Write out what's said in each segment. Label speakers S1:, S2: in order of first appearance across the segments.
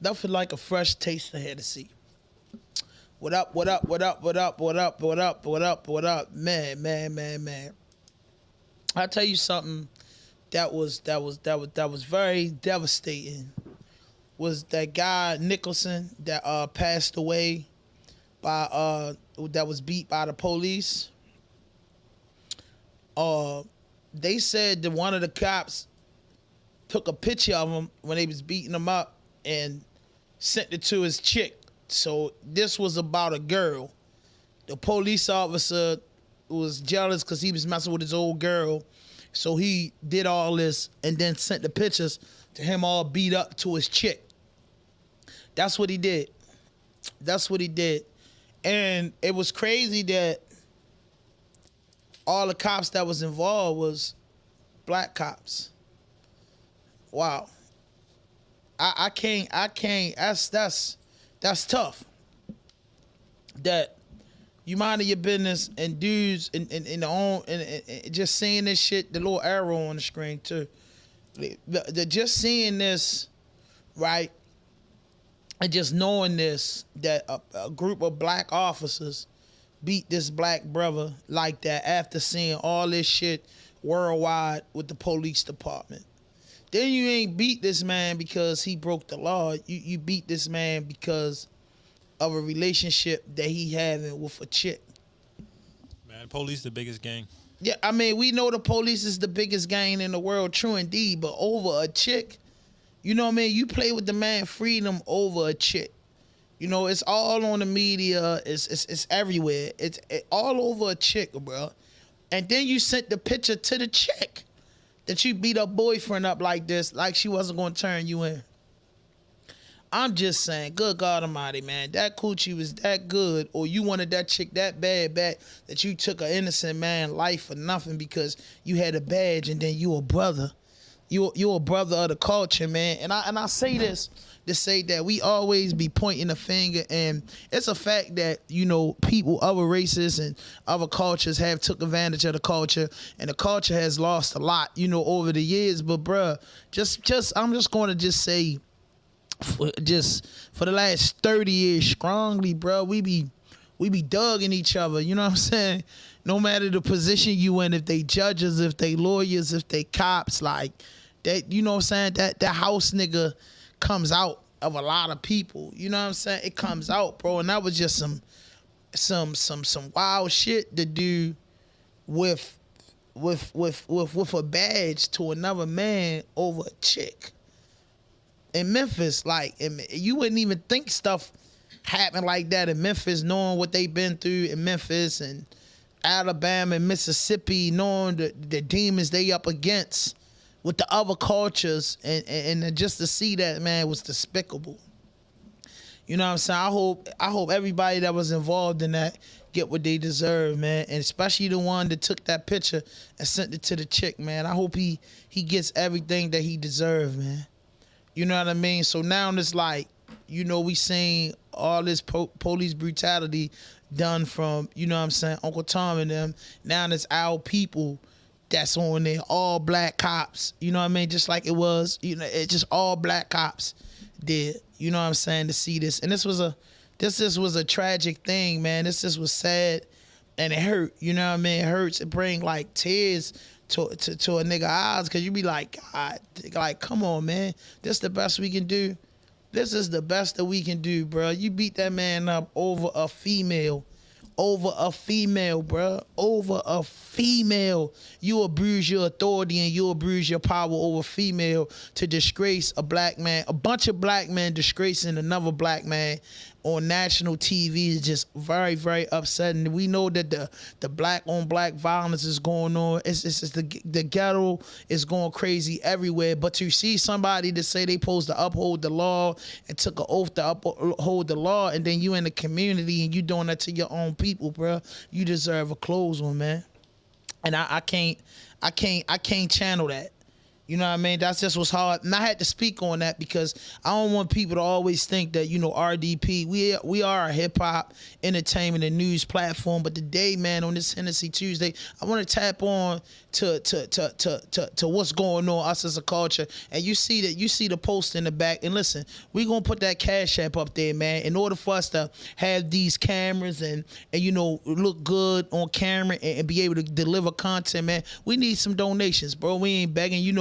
S1: Nothing like a fresh taste of Hennessy. What up, what up, what up, what up, what up, what up, what up, what up? Man. I'll tell you something that was very devastating. Was that guy Nicholson that passed away by that was beat by the police. They said that one of the cops took a picture of him when they was beating him up and sent it to his chick. So this was about a girl. The police officer was jealous because he was messing with his old girl. So he did all this and then sent the pictures to him all beat up to his chick. That's what he did. And it was crazy that all the cops that was involved was black cops. Wow. I can't, that's tough. That you minding your business and dudes in the own and just seeing this shit, the little arrow on the screen too. The just seeing this, right? And just knowing this, that a group of black officers beat this black brother like that after seeing all this shit worldwide with the police department. Then you ain't beat this man because he broke the law. You beat this man because of a relationship that he having with a chick.
S2: Man, police the biggest gang.
S1: Yeah, I mean, we know the police is the biggest gang in the world, true indeed, but over a chick, you know what I mean? You play with the man freedom over a chick. You know, it's all on the media. It's everywhere. It's all over a chick, bro. And then you sent the picture to the chick that you beat her boyfriend up like this, like she wasn't going to turn you in. I'm just saying, good God Almighty, man, that coochie was that good, or you wanted that chick that bad that you took an innocent man life for nothing because you had a badge and then you a brother. You're a brother of the culture, man. And I say this to say that we always be pointing a finger, and it's a fact that, you know, people, other races and other cultures have took advantage of the culture, and the culture has lost a lot, you know, over the years. But bruh, I'm just going to just say, for the last 30 years strongly, bruh, we be dogging each other, you know what I'm saying? No matter the position you in, if they judges, if they lawyers, if they cops, like that, you know what I'm saying? That house nigga comes out of a lot of people. You know what I'm saying? It comes out, bro. And that was just some wild shit to do with a badge to another man over a chick. In Memphis, like, you wouldn't even think stuff happened like that in Memphis, knowing what they've been through in Memphis and Alabama and Mississippi, knowing the demons they up against with the other cultures, and just to see that, man, was despicable. You know what I'm saying? I hope everybody that was involved in that get what they deserve, man, and especially the one that took that picture and sent it to the chick, man. I hope he gets everything that he deserved, man. You know what I mean? So now it's like, you know, we seen all this police brutality done from, you know what I'm saying, Uncle Tom and them. Now it's our people that's on there, all black cops. You know what I mean? Just like it was, you know, it's just all black cops did. You know what I'm saying? To see this. And this was a tragic thing, man. This was sad and it hurt. You know what I mean? It hurts. It bring like tears to a nigga eyes, because you be like, God, like, come on, man. This the best we can do. This is the best that we can do, bro. You beat that man up over a female, bro. Over a female. You abuse your authority and you abuse your power over female to disgrace a black man. A bunch of black men disgracing another black man on national TV is just very, very upsetting. We know that the black on black violence is going on. It's the ghetto is going crazy everywhere. But to see somebody to say they supposed to uphold the law and took an oath to uphold the law, and then you in the community and you doing that to your own people, bro, you deserve a close one, man. And I can't channel that. You know what I mean? That's just what's hard. And I had to speak on that because I don't want people to always think that, RDP, we are a hip-hop entertainment and news platform. But today, man, on this Hennessy Tuesday, I want to tap on to what's going on, us as a culture. And you see the post in the back. And listen, we're going to put that Cash App up there, man. In order for us to have these cameras and look good on camera and be able to deliver content, man, we need some donations, bro. We ain't begging. You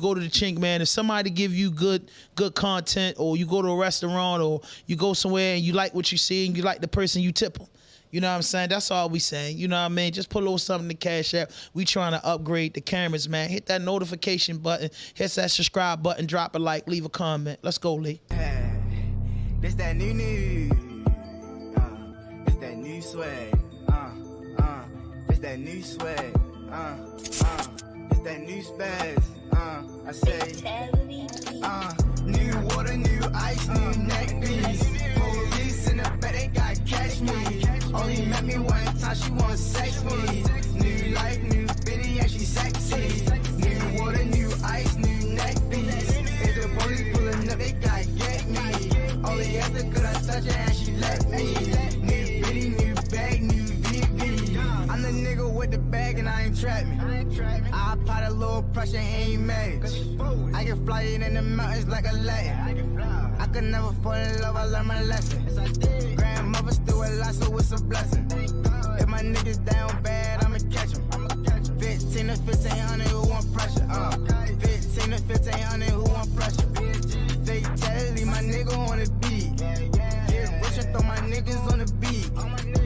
S1: go to the Chink, man. If somebody give you good content, or you go to a restaurant, or you go somewhere and you like what you see and you like the person, you tip them. You know what I'm saying? That's all we saying. You know what I mean? Just put a little something to Cash App. We trying to upgrade the cameras, man. Hit that notification button. Hit that subscribe button. Drop a like. Leave a comment. Let's go, Lee.
S3: This that new. It's that new swag. It's that new swag. It's that new spaz. I say, new water, new ice, new neck beats. Police in the back, they gotta catch me. Only met me one time, she wanna sex me. New life, new bitty, and she sexy. New water, new ice, new neck beats. If the police pulling up, they gotta get me. Only after could I touch her and she let me. New bitty, new bag, new VV. I'm the nigga with the bag and I ain't trap me. I apply a little pressure, ain't mad. I can fly it in the mountains like a Latin. I could never fall in love, I learned my lesson. Grandmother still alive, so it's a blessing. If my niggas down bad, I'ma catch them. 15 to 1500, who want pressure? 15 to 1500, who want pressure? Fatality, my nigga on the beat. Get rich and throw my niggas on the beat.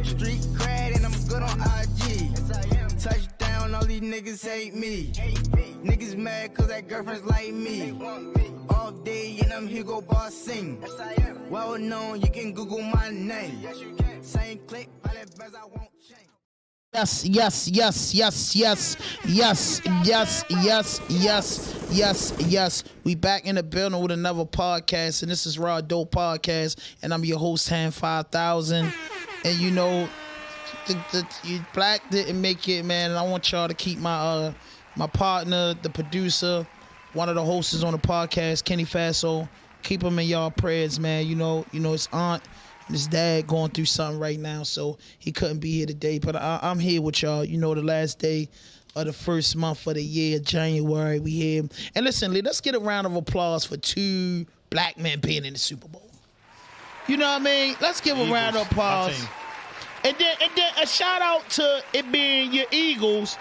S3: Street cred and I'm good on IG. Touchdown, all these niggas hate me. Niggas mad cause that girlfriend's like me. All day and I'm here go boss sing. Well known, you can Google my name. Same click, but that best I won't change.
S1: Yes. We back in the building with another podcast, and this is RawDope Podcast, and I'm your host, Hand 5000. And the Black didn't make it, man, and I want y'all to keep my partner, the producer, one of the hosts on the podcast, Kenny Faso, keep him in y'all prayers, man. His aunt and his dad going through something right now, so he couldn't be here today. But I'm here with y'all. The last day of the first month of the year, January, we here. And listen, let's get a round of applause for two black men being in the Super Bowl. You know what I mean? Let's give a round of applause. And then a shout out to it being your Eagles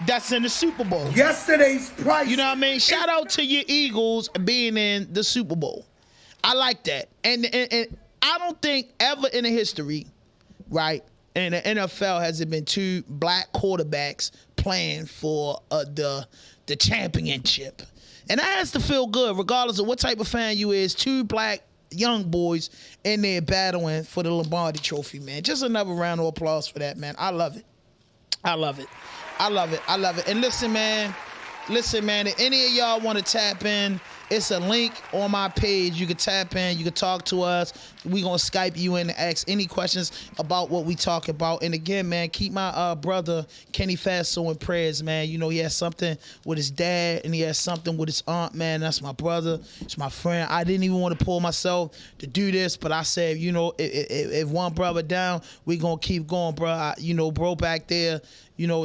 S1: that's in the Super Bowl.
S4: Yesterday's price.
S1: You know what I mean? Shout out to your Eagles being in the Super Bowl. I like that. And I don't think ever in the history, right, in the NFL has it been two black quarterbacks playing for the championship. And that has to feel good, regardless of what type of fan you is. Two black young boys in there battling for the Lombardi Trophy, man. Just another round of applause for that, man. I love it. And listen, man, if any of y'all want to tap in, it's a link on my page. You can tap in. You can talk to us. We going to Skype you in and ask any questions about what we talk about. And again, man, keep my brother, Kenny Faso, in prayers, man. He has something with his dad and he has something with his aunt, man. That's my brother. It's my friend. I didn't even want to pull myself to do this, but I said, if one brother down, we going to keep going, bro. Bro back there,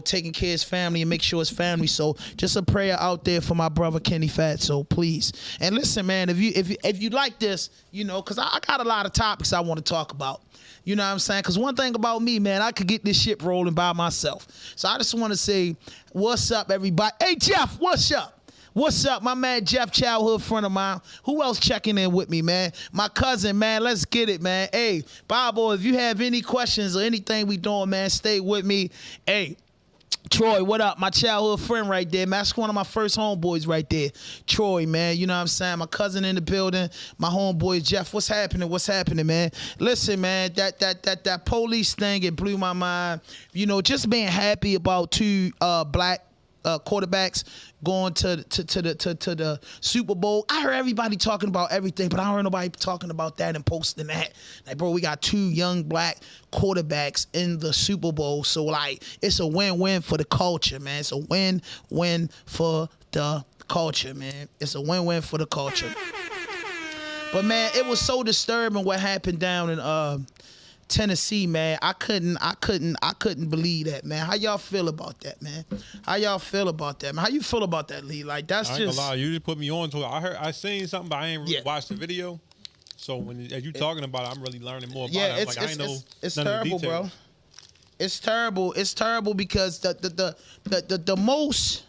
S1: taking care of his family and make sure his family. So just a prayer out there for my brother Kenny Fatso, please. And listen, man, if you like this, because I got a lot of topics I want to talk about. You know what I'm saying? Because one thing about me, man, I could get this shit rolling by myself. So I just want to say, what's up, everybody? Hey, Jeff, what's up? What's up, my man Jeff, childhood friend of mine. Who else checking in with me, man? My cousin, man. Let's get it, man. Hey, Bobo, if you have any questions or anything we doing, man, stay with me. Hey, Troy, what up? My childhood friend right there, man. That's one of my first homeboys right there. Troy, man. You know what I'm saying? My cousin in the building. My homeboy Jeff. What's happening, man? Listen, man, that police thing, it blew my mind. Just being happy about two black quarterbacks going to the Super Bowl. I heard everybody talking about everything, but I don't heard nobody talking about that and posting that. Like, bro, we got two young black quarterbacks in the Super Bowl. So, like, it's a win-win for the culture, man. It's a win-win for the culture, man. It's a win-win for the culture. But man, it was so disturbing what happened down in Tennessee, man. I couldn't believe that, man. How y'all feel about that, man? How y'all feel about that, man? How you feel about that, Lee? Like that's
S2: I ain't gonna lie, you just put me on to it. I seen something, but I ain't really watched the video. So as you talking about it, I'm really learning more about it. I know
S1: it's terrible, bro. It's terrible. It's terrible because the most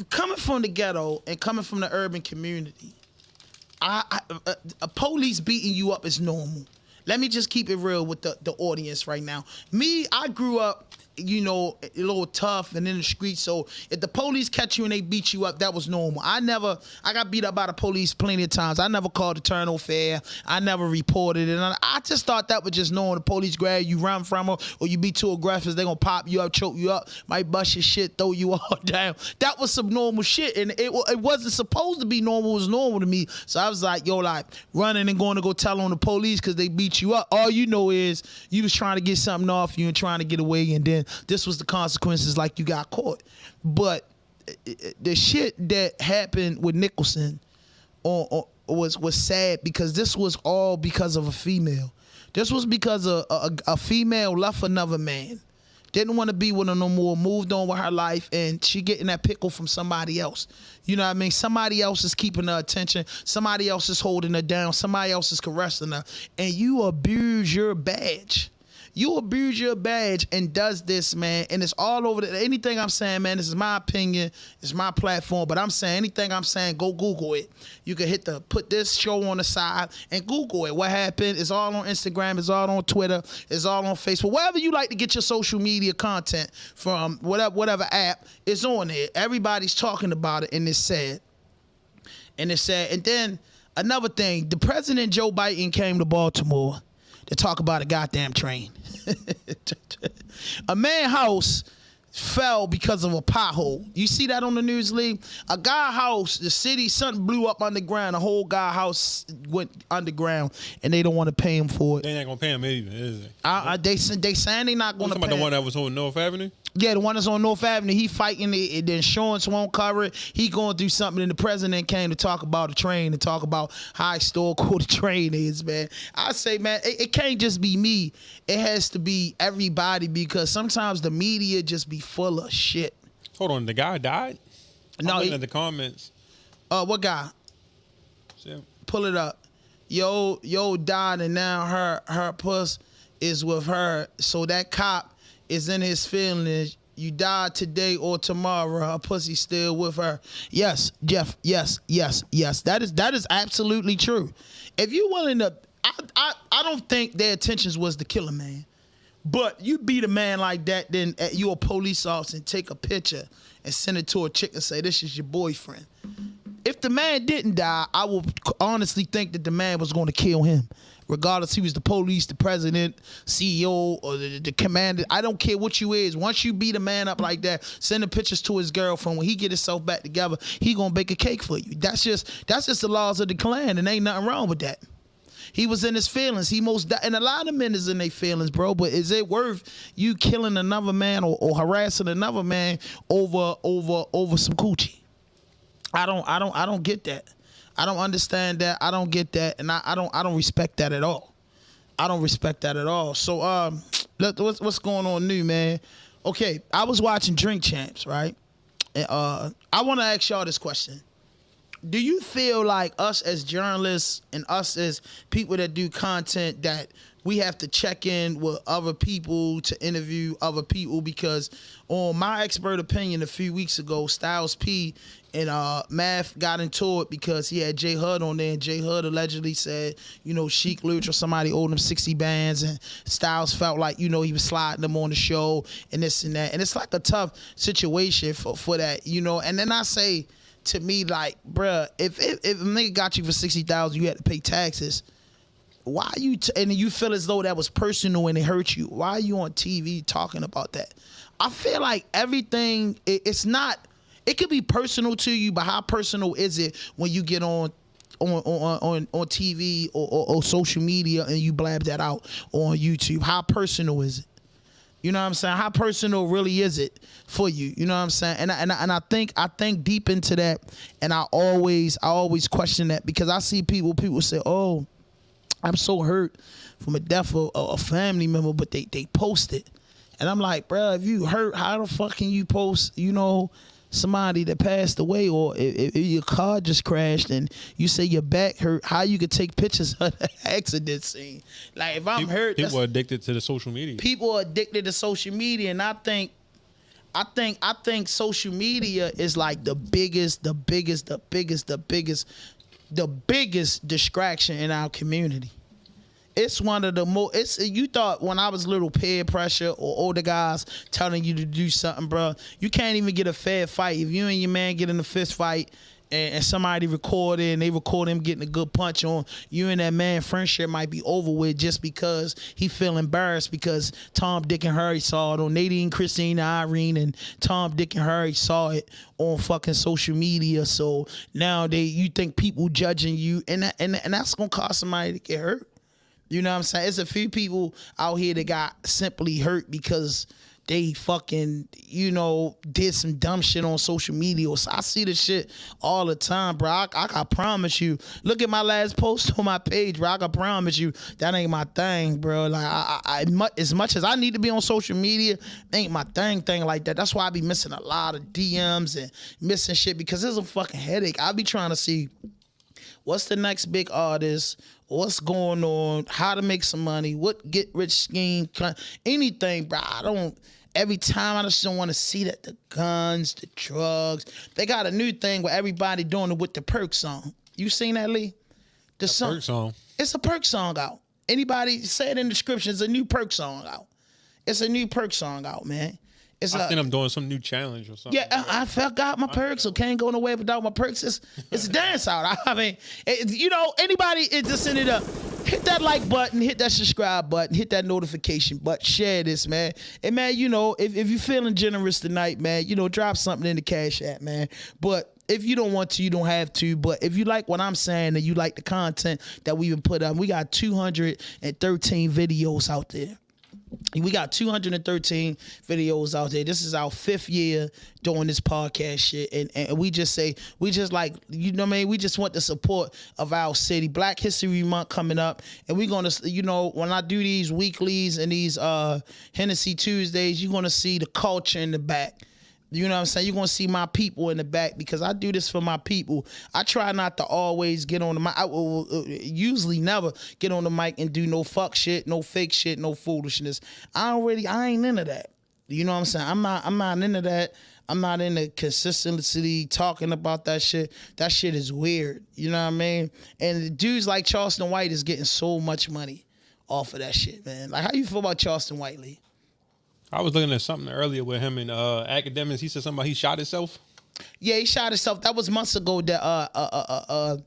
S1: coming from the ghetto and coming from the urban community, a police beating you up is normal. Let me just keep it real with the audience right now. Me, I grew up, you know, a little tough and in the street. So if the police catch you and they beat you up, that was normal. I got beat up by the police plenty of times. I never called the turn no fair. I never reported it. And I just thought that was just normal. The police grab you, run from them, or you be too aggressive, they gonna pop you up, choke you up, might bust your shit, throw you all down. That was some normal shit. And it wasn't supposed to be normal. It was normal to me. So I was like, yo, like running and going to go tell on the police because they beat you up. All you know is you was trying to get something off you and trying to get away, and then this was the consequences, like you got caught. But the shit that happened with Nicholson was sad because this was all because of a female. This was because a female left another man, didn't want to be with her no more, moved on with her life, and she getting that pickle from somebody else. You know what I mean? Somebody else is keeping her attention. Somebody else is holding her down. Somebody else is caressing her. And you abuse your badge. You abuse your badge and does this, man, and it's all over. Anything I'm saying, man, this is my opinion. It's my platform, but I'm saying anything I'm saying, go Google it. You can put this show on the side and Google it. What happened? It's all on Instagram. It's all on Twitter. It's all on Facebook. Wherever you like to get your social media content from, whatever app, it's on there. Everybody's talking about it, and it's sad. And it's sad. And then another thing, the President Joe Biden came to Baltimore to talk about a goddamn train. A man's house fell because of a pothole. You see that on the news, Lee? A guy's house, the city, something blew up underground. A whole guy's house went underground, and they don't want to pay him for it.
S2: They ain't gonna pay him either, is they?
S1: They saying they not gonna pay him.
S2: The one that was on North Avenue?
S1: Yeah, the one that's on North Avenue. He fighting the insurance won't cover it. He going through something, and the president came to talk about the train and talk about how historical the train is, man. I say, man, it can't just be me. It has to be everybody, because sometimes the media just be full of shit.
S2: Hold on, the guy died?
S1: No,
S2: I'm looking at the comments.
S1: What guy?
S2: Yeah.
S1: Pull it up. Yo died, and now her puss is with her. So that cop is in his feelings. You died today or tomorrow, her pussy still with her. Yes, Jeff. Yes. That is absolutely true. If you willing to, I don't think their intentions was to kill a man, but you beat a man like that, then you a police officer and take a picture and send it to a chick and say this is your boyfriend. If the man didn't die, I will honestly think that the man was going to kill him. Regardless, he was the police, the president, CEO, or the commander. I don't care what you is. Once you beat a man up like that, send the pictures to his girlfriend. When he get himself back together, he gonna bake a cake for you. That's just the laws of the clan, and ain't nothing wrong with that. He was in his feelings. And a lot of men is in their feelings, bro. But is it worth you killing another man or harassing another man over some coochie? I don't get that. I don't understand that. I don't get that, and I don't respect that at all. I don't respect that at all. So what's going on new, man? Okay, I was watching Drink Champs, right? And I want to ask y'all this question. Do you feel like us as journalists and us as people that do content that we have to check in with other people to interview other people? Because on My Expert Opinion a few weeks ago, Styles P and Math got into it because he had J Hud on there, and J Hud allegedly said, Sheik Luch or somebody owed him 60 bands, and Styles felt like, he was sliding them on the show and this and that. And it's like a tough situation for that, And then I say to me, like, bruh, if a nigga got you for 60,000, you had to pay taxes. Why you and you feel as though that was personal and it hurt you? Why are you on TV talking about that? I feel like everything, it's not. It could be personal to you, but how personal is it when you get on TV or social media and you blab that out on YouTube? How personal is it? You know what I'm saying? How personal really is it for you? You know what I'm saying? And I think deep into that, and I always question that, because I see people say, "Oh, I'm so hurt from a death of a family member," but they post it. And I'm like, bro, if you hurt, how the fuck can you post, somebody that passed away, or if your car just crashed and you say your back hurt, how you could take pictures of the accident scene? Like, if I'm hurt,
S2: people are addicted to the social media.
S1: People are addicted to social media, and I think social media is like the biggest distraction in our community. It's one of the most. You thought when I was little, peer pressure or older guys telling you to do something, bro. You can't even get a fair fight if you and your man get in a fist fight and somebody record it and they record him getting a good punch on you, and that man friendship might be over with just because he feel embarrassed because Tom, Dick, and Harry saw it on Nadine, Christine, Irene, and Tom, Dick, and Harry saw it on fucking social media. So now you think people judging you, and that's gonna cause somebody to get hurt. You know what I'm saying? It's a few people out here that got simply hurt because they fucking, did some dumb shit on social media. So I see this shit all the time, bro. I can promise you. Look at my last post on my page, bro. I can promise you that ain't my thing, bro. Like, I as much as I need to be on social media, ain't my thing like that. That's why I be missing a lot of DMs and missing shit, because it's a fucking headache. I be trying to see what's the next big artist, what's going on, how to make some money, what get rich scheme, anything, bro. Every time I just don't want to see that the guns, the drugs. They got a new thing where everybody doing it with the perk song. You seen that, Lee? The song.
S2: Perk song.
S1: It's a perk song out. Anybody say it in the description, it's a new perk song out. It's a new perk song out, man.
S2: I think I'm doing some new challenge or something.
S1: Yeah, I forgot my perks, so can't go nowhere without my perks. It's a dance out. I mean, anybody is just in it up. Hit that like button, hit that subscribe button, hit that notification button, share this, man. And man, if you're feeling generous tonight, man, drop something in the Cash App, man. But if you don't want to, you don't have to. But if you like what I'm saying and you like the content that we've been put up, we got 213 videos out there. We got 213 videos out there. This is our 5th year doing this podcast shit. And we just like, we just want the support of our city. Black History Month coming up. And we're going to, when I do these weeklies and these Hennessy Tuesdays, you're going to see the culture in the back. You know what I'm saying? You're going to see my people in the back, because I do this for my people. I try not to always get on the mic. I will usually never get on the mic and do no fuck shit, no fake shit, no foolishness. I ain't into that. You know what I'm saying? I'm not into that. I'm not into consistency talking about that shit. That shit is weird. You know what I mean? And dudes like Charleston White is getting so much money off of that shit, man. Like, how you feel about Charleston White, Lee?
S2: I was looking at something earlier with him and academics. He said something about he shot himself.
S1: Yeah, he shot himself. That was months ago that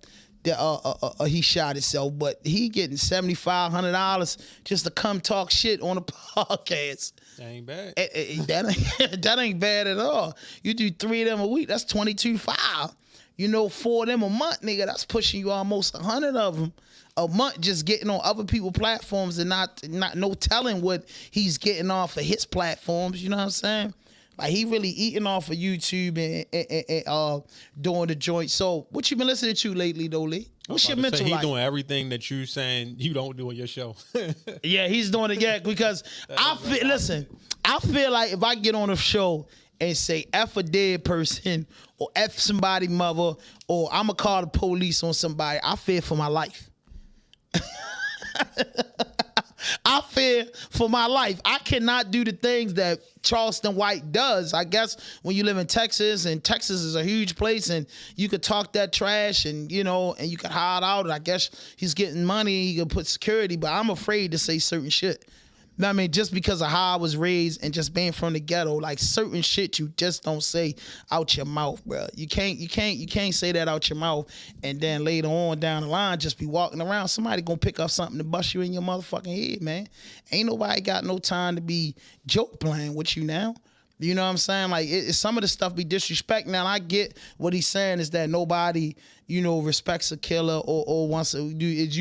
S1: he shot himself. But he getting $7,500 just to come talk shit on a podcast.
S2: That ain't bad.
S1: That ain't bad at all. You do 3 of them a week, that's $22,500. 4 of them a month, nigga. That's pushing you almost 100 of them a month, just getting on other people's platforms and not no telling what he's getting off of his platforms. You know what I'm saying? Like, he really eating off of YouTube and doing the joint. So what you been listening to lately, though, Lee? What's your mental life?
S2: He's doing everything that you saying you don't do on your show.
S1: Yeah, he's doing it. Yeah, because I feel like if I get on a show and say F a dead person or F somebody mother, or I'm going to call the police on somebody, I fear for my life. I fear for my life. I cannot do the things that Charleston White does. I guess when you live in Texas, and Texas is a huge place, and you could talk that trash, and and you could hide out. And I guess he's getting money, he could put security, but I'm afraid to say certain shit. I mean, just because of how I was raised and just being from the ghetto, like, certain shit you just don't say out your mouth, bro. You can't say that out your mouth, and then later on down the line just be walking around. Somebody gonna pick up something to bust you in your motherfucking head, man. Ain't nobody got no time to be joke playing with you now. You know what I'm saying? Like, some of the stuff be disrespect. Now, I get what he's saying is that nobody, you know, respects a killer or wants to do. Is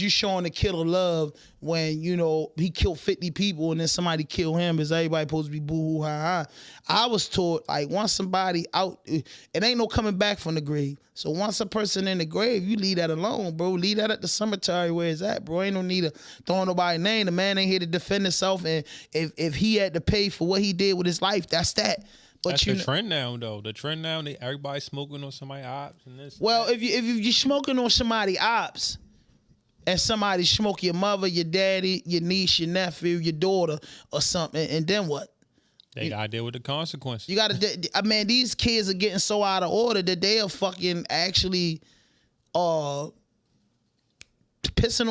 S1: you showing the killer love when, you know, he killed 50 people and then somebody killed him? Is everybody supposed to be boo-hoo, ha-ha? I was taught, like, once somebody out, it ain't no coming back from the grave. So once a person in the grave, you leave that alone, bro. Leave that at the cemetery where it's at, bro. Ain't no need to throw nobody's name. The man ain't here to defend himself, and if he had to pay for what he did with his life, that's that. But
S2: that's the trend now, though. The trend now, everybody smoking on somebody's ops and this.
S1: Well, if you're smoking on somebody's ops, and somebody smoke your mother, your daddy, your niece, your nephew, your daughter, or something, and then what?
S2: They gotta deal with the consequences.
S1: You gotta, I mean, these kids are getting so out of order that they are fucking actually pissing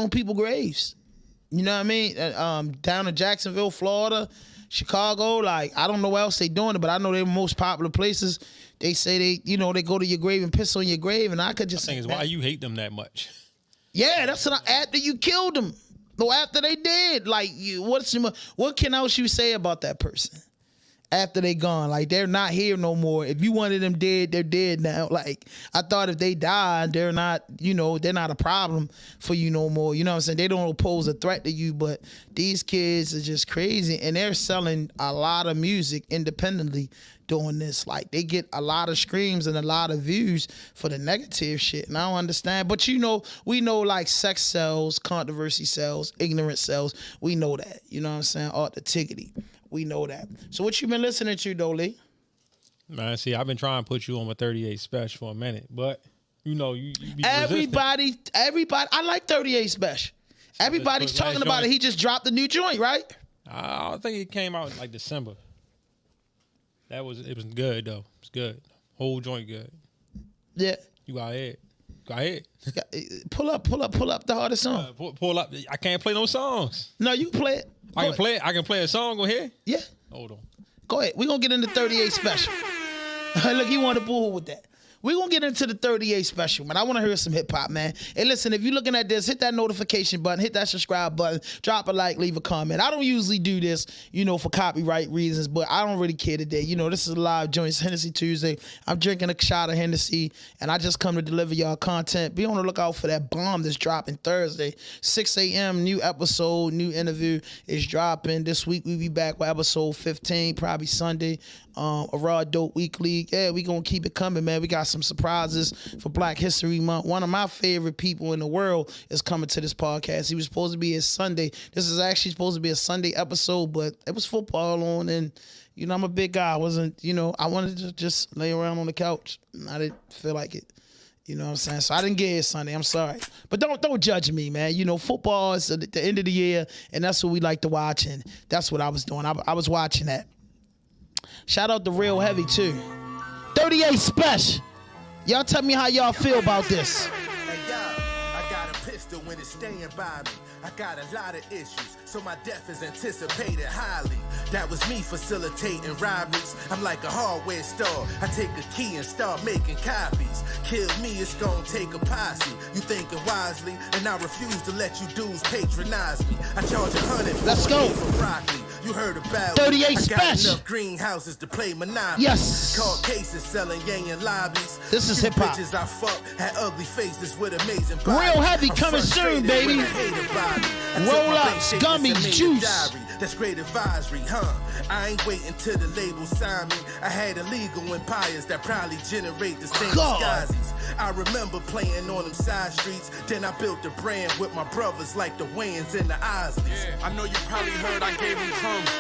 S1: on people's graves. You know what I mean? Down in Jacksonville, Florida, Chicago, like, I don't know where else they doing it, but I know they're the most popular places. They say they go to your grave and piss on your grave, and I could just
S2: say, is why you hate them that much.
S1: Yeah, that's after you killed them. No, after they did. Like, what can else you say about that person? After they gone, like, they're not here no more. If you wanted them dead, they're dead now. Like, I thought if they died, they're not, you know, they're not a problem for you no more. You know what I'm saying? They don't pose a threat to you, but these kids are just crazy, and they're selling a lot of music independently doing this. Like, they get a lot of streams and a lot of views for the negative shit, and I don't understand. But, you know, we know, like, sex sells, controversy sells, ignorance sells. We know that. You know what I'm saying? Authenticity. We know that. So what you been listening to, though, Lee?
S2: Man, see, I've been trying to put you on my 38 special for a minute, but you know, you be
S1: everybody, I like 38 special. Everybody's talking about it. He just dropped a new joint, right?
S2: I think it came out in like December. It was good though. It's good. Whole joint good.
S1: Yeah.
S2: You go ahead. Go ahead.
S1: Pull up the hardest song.
S2: Pull up. I can't play no songs.
S1: No, you can play it.
S2: I can play it. I can play a song. Go ahead.
S1: Yeah.
S2: Hold on.
S1: Go ahead. We're going to get into 38 special. Look, he wanted to bull with that. We're going to get into the 38 special, man. I want to hear some hip-hop, man. Hey, listen, if you're looking at this, hit that notification button, hit that subscribe button, drop a like, leave a comment. I don't usually do this, you know, for copyright reasons, but I don't really care today. You know, this is a live joint. It's Hennessy Tuesday. I'm drinking a shot of Hennessy, and I just come to deliver y'all content. Be on the lookout for that bomb that's dropping Thursday, 6 a.m., new episode, new interview is dropping. This week, we'll be back with episode 15, probably Sunday. A RawDope Weekly. Yeah, we gonna keep it coming, man. We got some surprises for Black History Month. One of my favorite people in the world is coming to this podcast. He was supposed to be a Sunday. This is actually supposed to be a Sunday episode, but it was football on, and you know, I'm a big guy. I wanted to just lay around on the couch. I didn't feel like it. You know what I'm saying? So I didn't get here Sunday. I'm sorry. But don't judge me, man. You know, football is at the end of the year, and that's what we like to watch, and that's what I was doing. I was watching that. Shout out to Real Heavy, too. 38 Special. Y'all tell me how y'all feel about this.
S3: Hey, yo, I got a pistol when it's staying by me. I got a lot of issues, so my death is anticipated highly. That was me facilitating robberies. I'm like a hardware store. I take a key and start making copies. Kill me, it's gonna take a posse. You thinking wisely, and I refuse to let you dudes patronize me. I charge 100.
S1: Let's go.
S3: For broccoli. You heard about
S1: 38
S3: I got
S1: Special.
S3: enough greenhouses to play Monopoly.
S1: Yes.
S3: Caught cases selling yang and lobbies.
S1: This is hip hop.
S3: Bitches I fuck had ugly faces with amazing bodies.
S1: Real Heavy coming soon, baby. Roll up, gummies, juice.
S3: That's great advisory, huh? I ain't waiting till the label sign me. I had illegal empires that probably generate the same disguises. I remember playing on them side streets. Then I built a brand with my brothers like the Wayans and the Isleys.
S4: Yeah, I know you probably heard I gave them crumbs.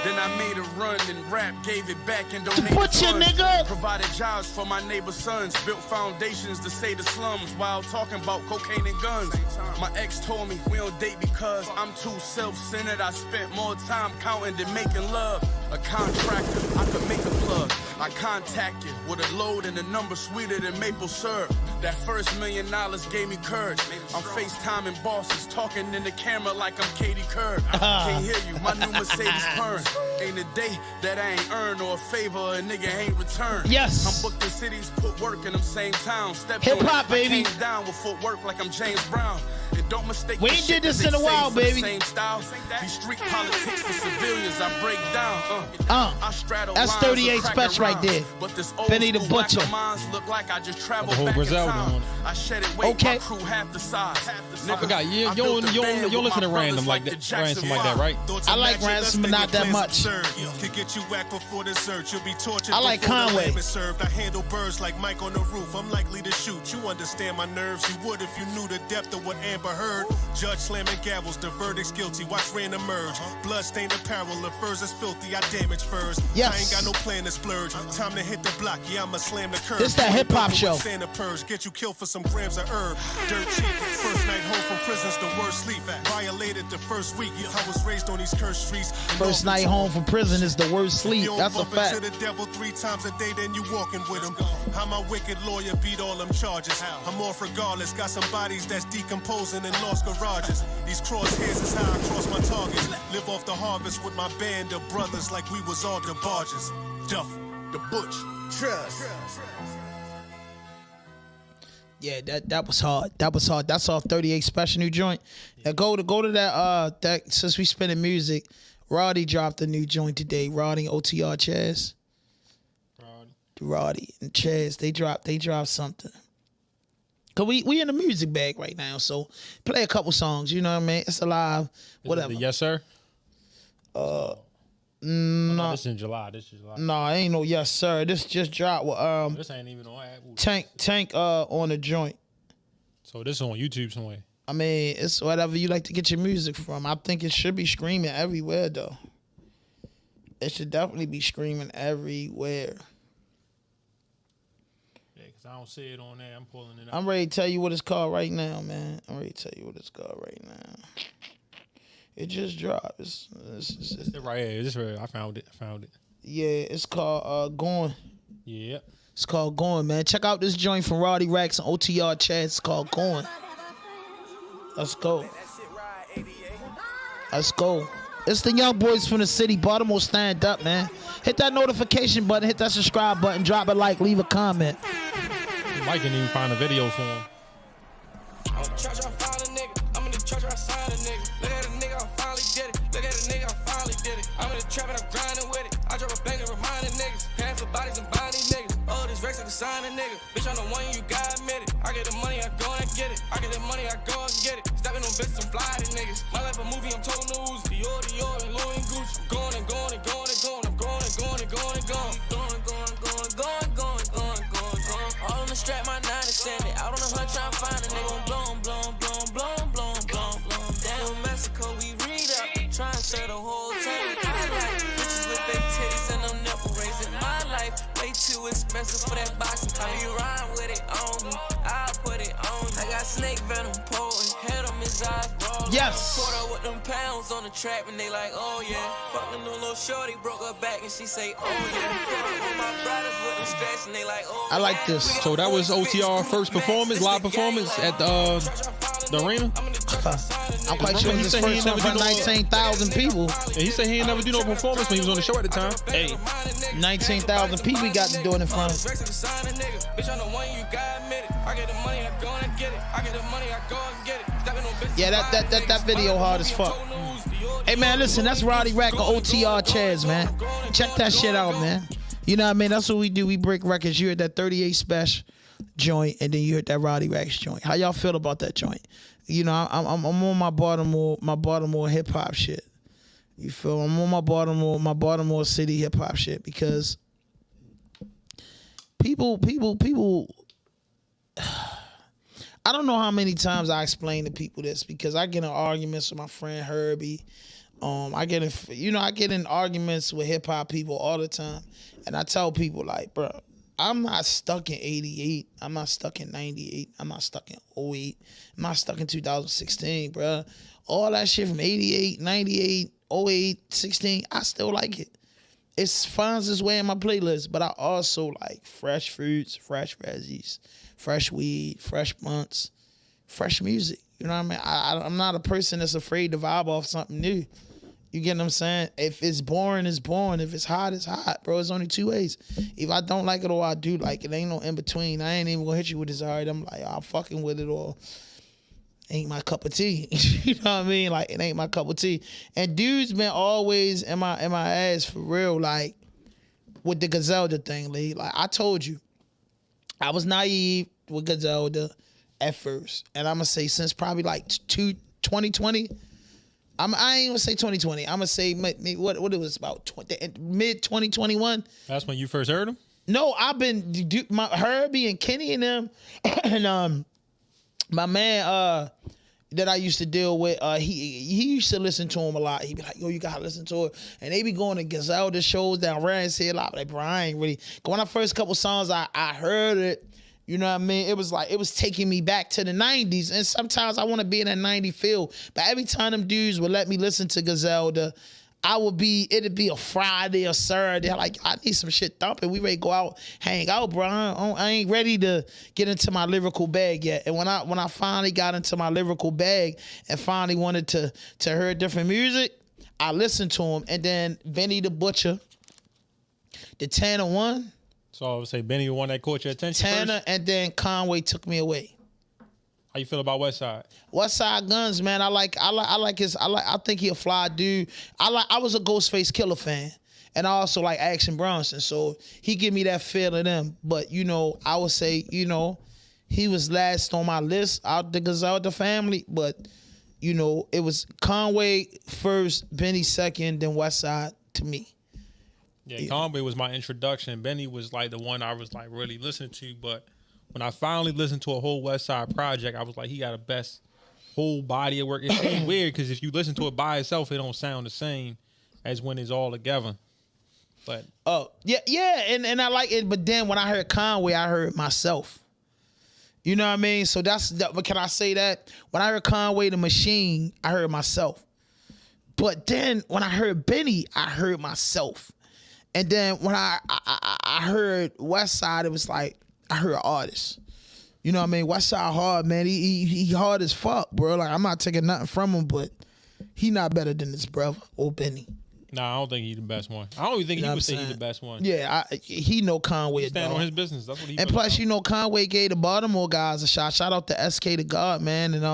S4: Then I made a run and rap, gave it back and donated
S1: Put your nigga.
S4: Provided jobs for my neighbor's sons, built foundations to save the slums while talking about cocaine and guns. My ex told me we don't date because I'm too self-centered. I spent more time counting than making love. A contractor, I could make a plug. I contact you with a load and a number sweeter than maple syrup. That first $1 million gave me courage. I'm FaceTiming bosses, talking in the camera like I'm Katie Kerr. Can't hear you, my new Mercedes purring. Ain't a day that I ain't earned or a favor a nigga ain't returned.
S1: Yes.
S4: I'm booked in cities, put work in them same towns. Stepped
S1: hip hop,
S4: on it,
S1: baby.
S4: I came down with footwork like I'm James Brown. And Don't mistake
S1: we ain't did this in a while, baby.
S4: Same style. These street politics for civilians, I break down. I straddle
S1: that's 38 special right there.
S4: But this old
S1: Benny the Butcher.
S4: Look like I just traveled
S2: whole
S4: back
S2: Griselda
S4: in
S2: on
S4: time.
S2: it.
S4: I shed it weight,
S1: okay.
S4: my crew half the size.
S2: I forgot. You don't listen to random like that, ransom like that, right?
S1: I like ransom, but not that much. I like Conway.
S5: I handle birds like Mike on the roof. I'm likely to shoot. You understand my nerves. You would if you knew the depth of what Amber heard. Judge slamming gavels, the verdict's guilty. Watch rain emerge. Blood-stained apparel, the furs is filthy. I damage furs.
S1: Yes.
S5: I ain't got no plan to splurge. Time to hit the block. Yeah, I'ma slam the curb.
S1: This that hip-hop show.
S5: Santa purge. Get you killed for some grams of herb. Dirt cheap. First night home from prison's the worst sleep. Violated the first week. I was raised on these cursed streets.
S1: First night home from prison is the worst sleep. That's a fact.
S5: To the devil 3 times a day, then you walking with him. How my wicked lawyer beat all them charges. I'm off regardless. Got some bodies that's decomposing in lost garages. These crosshairs is how I cross my targets. Live off the harvest with my band of brothers like we was all the barges. Duffel, the Butch, Trust.
S1: Yeah, that was hard. That was hard. That's our 38 special new joint. Now go to that since we spinning music, Roddy dropped a new joint today. Roddy, OTR, Chaz. Roddy and Chaz, they dropped something. Cause we in the music bag right now, so play a couple songs. You know what I mean? It's alive. Whatever.
S2: Yes, sir.
S1: No,
S2: this is July.
S1: No, ain't no yes sir. This just dropped with
S2: this ain't even on Apple.
S1: Tank on the joint.
S2: So this is on YouTube somewhere.
S1: I mean, it's whatever you like to get your music from. I think it should be streaming everywhere though. It should definitely be streaming everywhere.
S2: Yeah, cause I don't see it on there. I'm pulling it up.
S1: I'm ready to tell you what it's called right now, man. It just dropped. It's
S2: right here. This right. I found it.
S1: Yeah, it's called Going.
S2: Yeah.
S1: It's called Going, man. Check out this joint from Roddy Racks and OTR Chad. It's called Going. Let's go. It's the young boys from the city. Baltimore, stand up, man. Hit that notification button. Hit that subscribe button. Drop a like. Leave a comment.
S2: Mike didn't even find a video for him.
S3: I'm in the church, I found a nigga. I'm in the church, I signed a nigga. Look at a nigga, I finally did it. I'm in the trap and I'm grinding with it. I drop a bang and remind the niggas. Paying for bodies and buying these niggas. Oh, this Rex, I can sign a nigga. Bitch, I'm the one you got admit it. I get the money, I go and get it. Stepping on bitches and fly to niggas. My life a movie, I'm told news. Dior, and Louis and Gucci. I'm going. I'm going. All on the strap, my 9 extended. Out on the hunt, trying to find a nigga. Blown. Down Mexico, we read up. Trying to sell the whole time. I like bitches with big titties and them nipple raising. My life way too expensive for that box. How you rhyme with it on me? I'll put it on you. I got snake venom potent. Head on his eyes rolling.
S1: Yes.
S3: Put her with them pounds on the trap and they like, oh yeah. Fuck the new little shorty, broke her back and she say, oh yeah. Put her on my brothers with them stretch and they like, oh
S1: I like this.
S2: So that was OTR first performance, live performance at the arena.
S1: I'm quite sure his first one for 19,000 people.
S2: And he said he ain't never do no performance when he was on the show at the time.
S1: Hey, 19,000 people he got to do it in front of. Yeah, that video hard as fuck. Hey man, listen, that's Roddy Rack and OTR Chaz, man. Check that shit out, man. You know what I mean? That's what we do. We break records. You heard that 38 special joint, and then you heard that Roddy Racks joint. How y'all feel about that joint? You know, I'm on my Baltimore hip hop shit. You feel? I'm on my Baltimore city hip hop shit because people. I don't know how many times I explain to people this because I get in arguments with my friend Herbie. I get in arguments with hip hop people all the time, and I tell people like, bro, I'm not stuck in 88. I'm not stuck in 98. I'm not stuck in 08. I'm not stuck in 2016, bro. All that shit from 88, 98, 08, 16, I still like it. It finds its way in my playlist, but I also like fresh fruits, fresh veggies, fresh weed, fresh blunts, fresh music. You know what I mean? I'm not a person that's afraid to vibe off something new. You get what I'm saying? If it's boring, it's boring. If it's hot, it's hot, bro. It's only two ways. If I don't like it or I do like it, ain't no in between. I ain't even gonna hit you with this hard. I'm like, I'm fucking with it or ain't my cup of tea. You know what I mean? Like, it ain't my cup of tea. And dudes been always in my ass for real, like, with the Griselda thing, Lee. Like, I told you, I was naive with Griselda at first. And I'm going to say since probably like 2020, I ain't going to say 2020. I'm going to say what it was about mid 2021.
S2: That's when you first heard him?
S1: No, I've been Herbie and Kenny and them, and my man that I used to deal with, he used to listen to him a lot. He'd be like, yo, you gotta listen to it. And they be going to Griselda shows down Rand's Head a lot. Like, bro, I ain't really. When I first couple songs, I heard it. You know what I mean? It was like, it was taking me back to the 90s. And sometimes I want to be in that 90 feel. But every time them dudes would let me listen to Griselda, it'd be a Friday or Saturday. Like, I need some shit thumping. We ready to go out, hang out, bro. I ain't ready to get into my lyrical bag yet. And when I finally got into my lyrical bag and finally wanted to hear different music, I listened to him. And then Benny the Butcher, the Tanner one.
S2: So I would say Benny the one that caught your attention
S1: Tanner,
S2: first?
S1: and then Conway took me away.
S2: How you feel about Westside?
S1: Westside Guns, man. I think he a fly dude. I was a Ghostface Killer fan. And I also like Action Bronson. So he give me that feel of them. But, you know, I would say, you know, he was last on my list out the Griselda family. But, you know, it was Conway first, Benny second, then Westside to me.
S2: Yeah, Conway was my introduction. Benny was like the one I was like really listening to. But when I finally listened to a whole Westside project, I was like, he got the best whole body of work. It's weird because if you listen to it by itself, it don't sound the same as when it's all together. But and I like it. But then when I heard Conway, I heard myself. You know what I mean? So but can I say that? When I heard Conway the Machine, I heard myself. But then when I heard Benny, I heard myself. And then when I heard Westside, it was like I heard artists. You know what I mean? Westside hard, man. He hard as fuck, bro. Like, I'm not taking nothing from him, but he not better than his brother or Benny. Nah, I don't think he's the best one. I don't even think he would say he's the best one.
S1: Yeah, he know Conway.
S2: Stand on his business. That's what he.
S1: And plus, you know, Conway gave the Baltimore guys a shot. Shout out to SK the God, man, and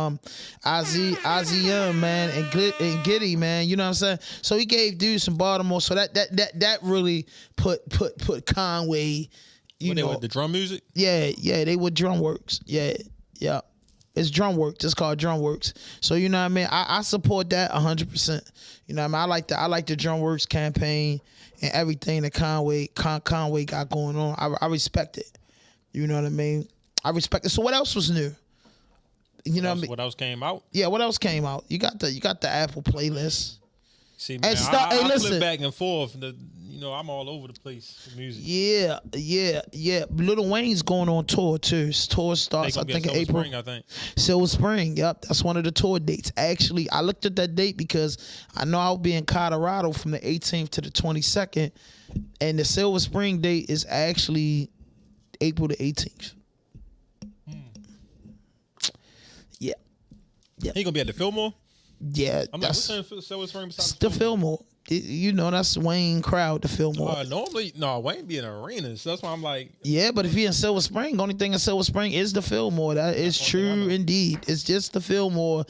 S1: IZM, man, and Giddy, man. You know what I'm saying? So he gave dudes some Baltimore. So that really put Conway. You know,
S2: with the drum music.
S1: Yeah, they were Drumworks. Yeah. It's Drumworks. It's called Drumworks. So you know what I mean. I support that 100%. You know what I mean. I like the Drumworks campaign and everything that Conway got going on. I respect it. You know what I mean. I respect it. So what else was new? You know what I mean.
S2: What else came out?
S1: Yeah, what else came out? You got the Apple playlist.
S2: See, man, I flip back and forth. You know, I'm all over the place with music.
S1: Yeah. Lil Wayne's going on tour too. His tour starts, I think, in April.
S2: Spring, I think.
S1: Silver Spring, yep. That's one of the tour dates. Actually, I looked at that date because I know I'll be in Colorado from the 18th to the 22nd. And the Silver Spring date is actually April the 18th. Yeah.
S2: He gonna be at the Fillmore?
S1: Yeah.
S2: I'm like, what's in Silver Spring besides
S1: the Fillmore? You know, that's Wayne crowd, the Fillmore.
S2: Normally, Wayne be in arenas. So that's why I'm like.
S1: Yeah, but if he in Silver Spring, the only thing in Silver Spring is the Fillmore. That is true indeed. It's just the Fillmore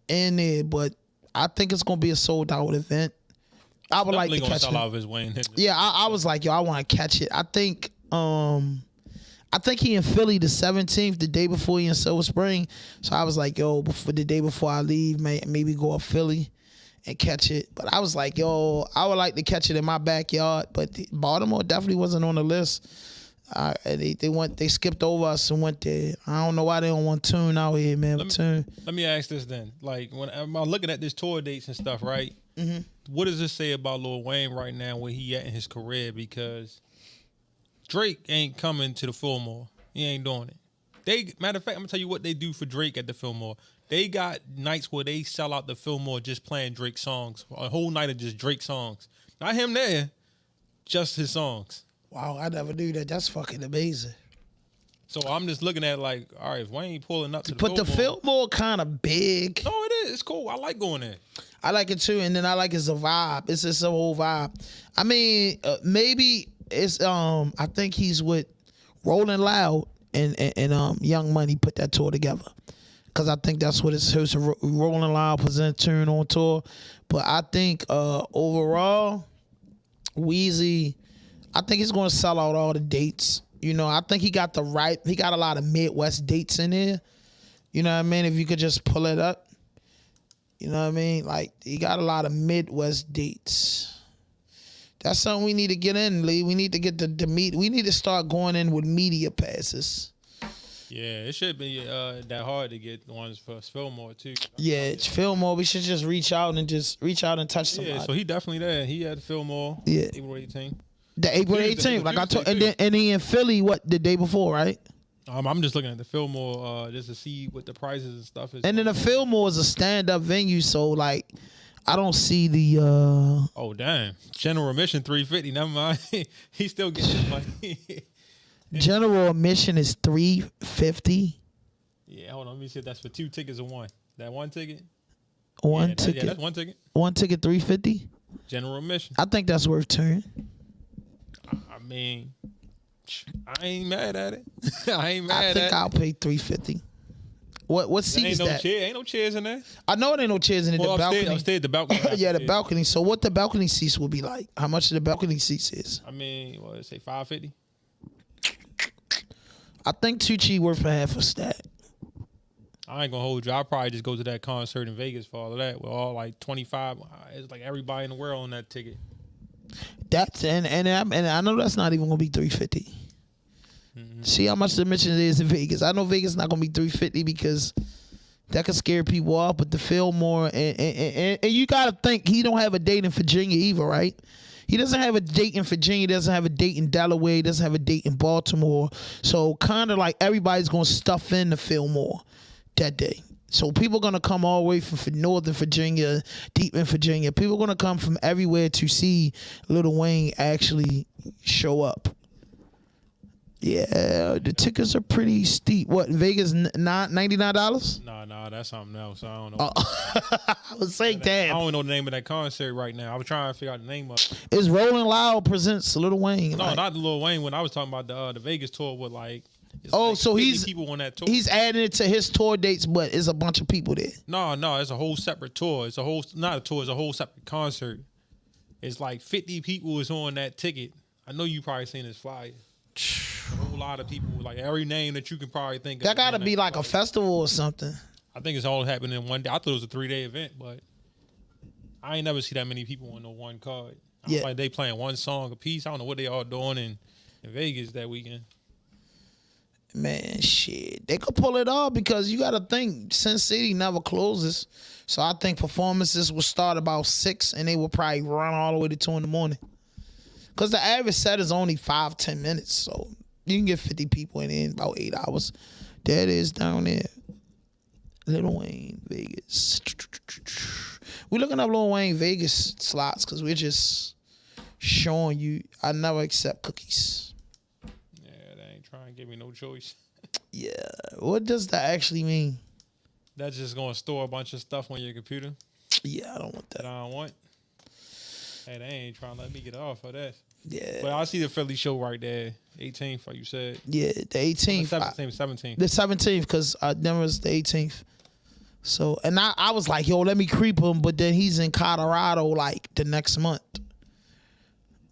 S1: in there. But I think it's going to be a sold out event. I would like to catch it.
S2: Out of his Wayne.
S1: Yeah, I was like, yo, I want to catch it. I think he in Philly the 17th, the day before he in Silver Spring. So I was like, yo, the day before I leave, maybe go up Philly and catch it. But I was like, yo, I would like to catch it in my backyard. But Baltimore definitely wasn't on the list. They skipped over us and went there. I don't know why they don't want Tune out here, man.
S2: Let me ask this then. Like, when I'm looking at this tour dates and stuff, right? Mm-hmm. What does this say about Lil Wayne right now, where he at in his career? Because Drake ain't coming to the Fillmore. He ain't doing it. Matter of fact, I'm gonna tell you what they do for Drake at the Fillmore. They got nights where they sell out the Fillmore just playing Drake songs. A whole night of just Drake songs. Not him there, just his songs.
S1: Wow, I never knew that. That's fucking amazing.
S2: So I'm just looking at like, all right, if Wayne pulling up to the
S1: Fillmore. But the Fillmore kind of big.
S2: No, it is. It's cool. I like going there.
S1: I like it too, and then I like it's a vibe. It's just a whole vibe. I mean, maybe it's I think he's with Rolling Loud and Young Money put that tour together. because I think that's what it's Rolling Loud present touring on tour. But I think overall, Weezy, I think he's going to sell out all the dates. You know, I think he got a lot of Midwest dates in there. You know what I mean? If you could just pull it up. You know what I mean? Like, he got a lot of Midwest dates. That's something we need to get in, Lee. We need to get the meet. We need to start going in with media passes.
S2: Yeah, it should be that hard to get ones for Fillmore too.
S1: Yeah, it's Fillmore. We should just reach out and touch somebody.
S2: Yeah, so he definitely there. He had Fillmore.
S1: Yeah,
S2: April 18th.
S1: The April 18th, like I told, and he in Philly. What, the day before, right?
S2: I'm just looking at the Fillmore just to see what the prices and stuff is.
S1: And then the Fillmore is a stand-up venue, so like, I don't see the.
S2: Oh damn! General admission $350. Never mind. He's still getting his money.
S1: General admission is $350.
S2: Yeah, hold on. Let me see if that's for 2 tickets or one. That one ticket.
S1: One ticket.
S2: That's one ticket.
S1: One ticket, $350.
S2: General admission.
S1: I think that's worth touring.
S2: I mean, I ain't mad at it. I ain't mad at it.
S1: I think I'll pay $350. What seat is that?
S2: Ain't no chairs in there.
S1: I know it ain't no chairs in the balcony.
S2: Upstairs, the balcony.
S1: Yeah, the balcony. So what the balcony seats will be like? How much the balcony seats is?
S2: I mean, what did it say, $550?
S1: I think Tucci worth a half a stack.
S2: I ain't gonna hold you. I'll probably just go to that concert in Vegas for all of that. With all like 25. It's like everybody in the world on that ticket.
S1: That's and I know that's not even gonna be $350. Mm-hmm. See how much the admission is in Vegas. I know Vegas not gonna be $350 because that could scare people off. But the Fillmore and you gotta think he don't have a date in Virginia either, right? He doesn't have a date in Virginia, doesn't have a date in Delaware, doesn't have a date in Baltimore. So kind of like everybody's going to stuff in the Fillmore that day. So people are going to come all the way from Northern Virginia, deep in Virginia. People are going to come from everywhere to see Lil Wayne actually show up. Yeah, the tickets are pretty steep. What, Vegas, $99?
S2: No, that's something else. I don't know.
S1: I was saying, damn.
S2: I don't know the name of that concert right now. I was trying to figure out the name of it.
S1: It's Rolling Loud presents Lil Wayne.
S2: No,
S1: like,
S2: not the Lil Wayne. When I was talking about the Vegas tour with like,
S1: so he's
S2: people on that tour.
S1: He's adding it to his tour dates, but it's a bunch of people there.
S2: No, it's a whole separate tour. It's a whole not a tour. It's a whole separate concert. It's like 50 people is on that ticket. I know you probably seen this flyer. A whole lot of people, like every name that you can probably think of.
S1: That gotta be like a festival or something.
S2: I think it's all happening in one day. I thought it was a 3-day event, but I ain't never see that many people on no one card.
S1: Yeah.
S2: Like they playing one song a piece. I don't know what they all doing in Vegas that weekend.
S1: Man, shit. They could pull it off because you gotta think Sin City never closes. So I think performances will start about 6 and they will probably run all the way to 2 in the morning. Because the average set is only 5-10 minutes. So you can get 50 people in about 8 hours. There it is down there. Lil Wayne, Vegas. We're looking up Lil Wayne Vegas slots because we're just showing you I never accept cookies.
S2: Yeah, they ain't trying to give me no choice.
S1: Yeah. What does that actually mean?
S2: That's just going to store a bunch of stuff on your computer.
S1: Yeah, I don't want that.
S2: That I don't want. Hey, they ain't trying to let me get off of that.
S1: Yeah.
S2: But I see the Philly show right there. 18th, like you said.
S1: Yeah, the 18th.
S2: 17th.
S1: The 17th, because then was the 18th. So, and I was like, yo, let me creep him, but then he's in Colorado like the next month.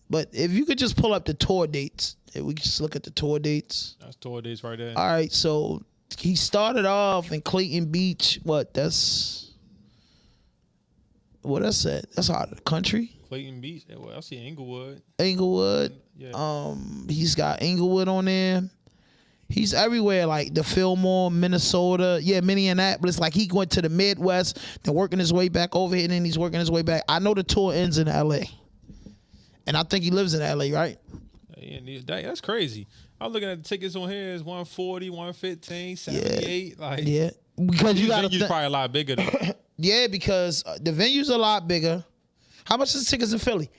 S1: But if you could just pull up the tour dates, if we just look at the tour dates.
S2: That's tour dates right there.
S1: All right, so he started off in Clayton Beach. That's that? That's out of the country.
S2: Clayton Beach. Well, I see Inglewood.
S1: Yeah. He's got Inglewood on there. He's everywhere, like the Fillmore, Minnesota, Minneapolis. Like he went to the Midwest, then working his way back over here, and then he's working his way back. I know the tour ends in L.A. And I think he lives in L.A., right?
S2: Yeah, that's crazy. I'm looking at the tickets on here. It's 140, 115, 78.
S1: Yeah, because you got to
S2: think probably a lot bigger.
S1: Yeah, because the venue's a lot bigger. How much is the tickets in Philly?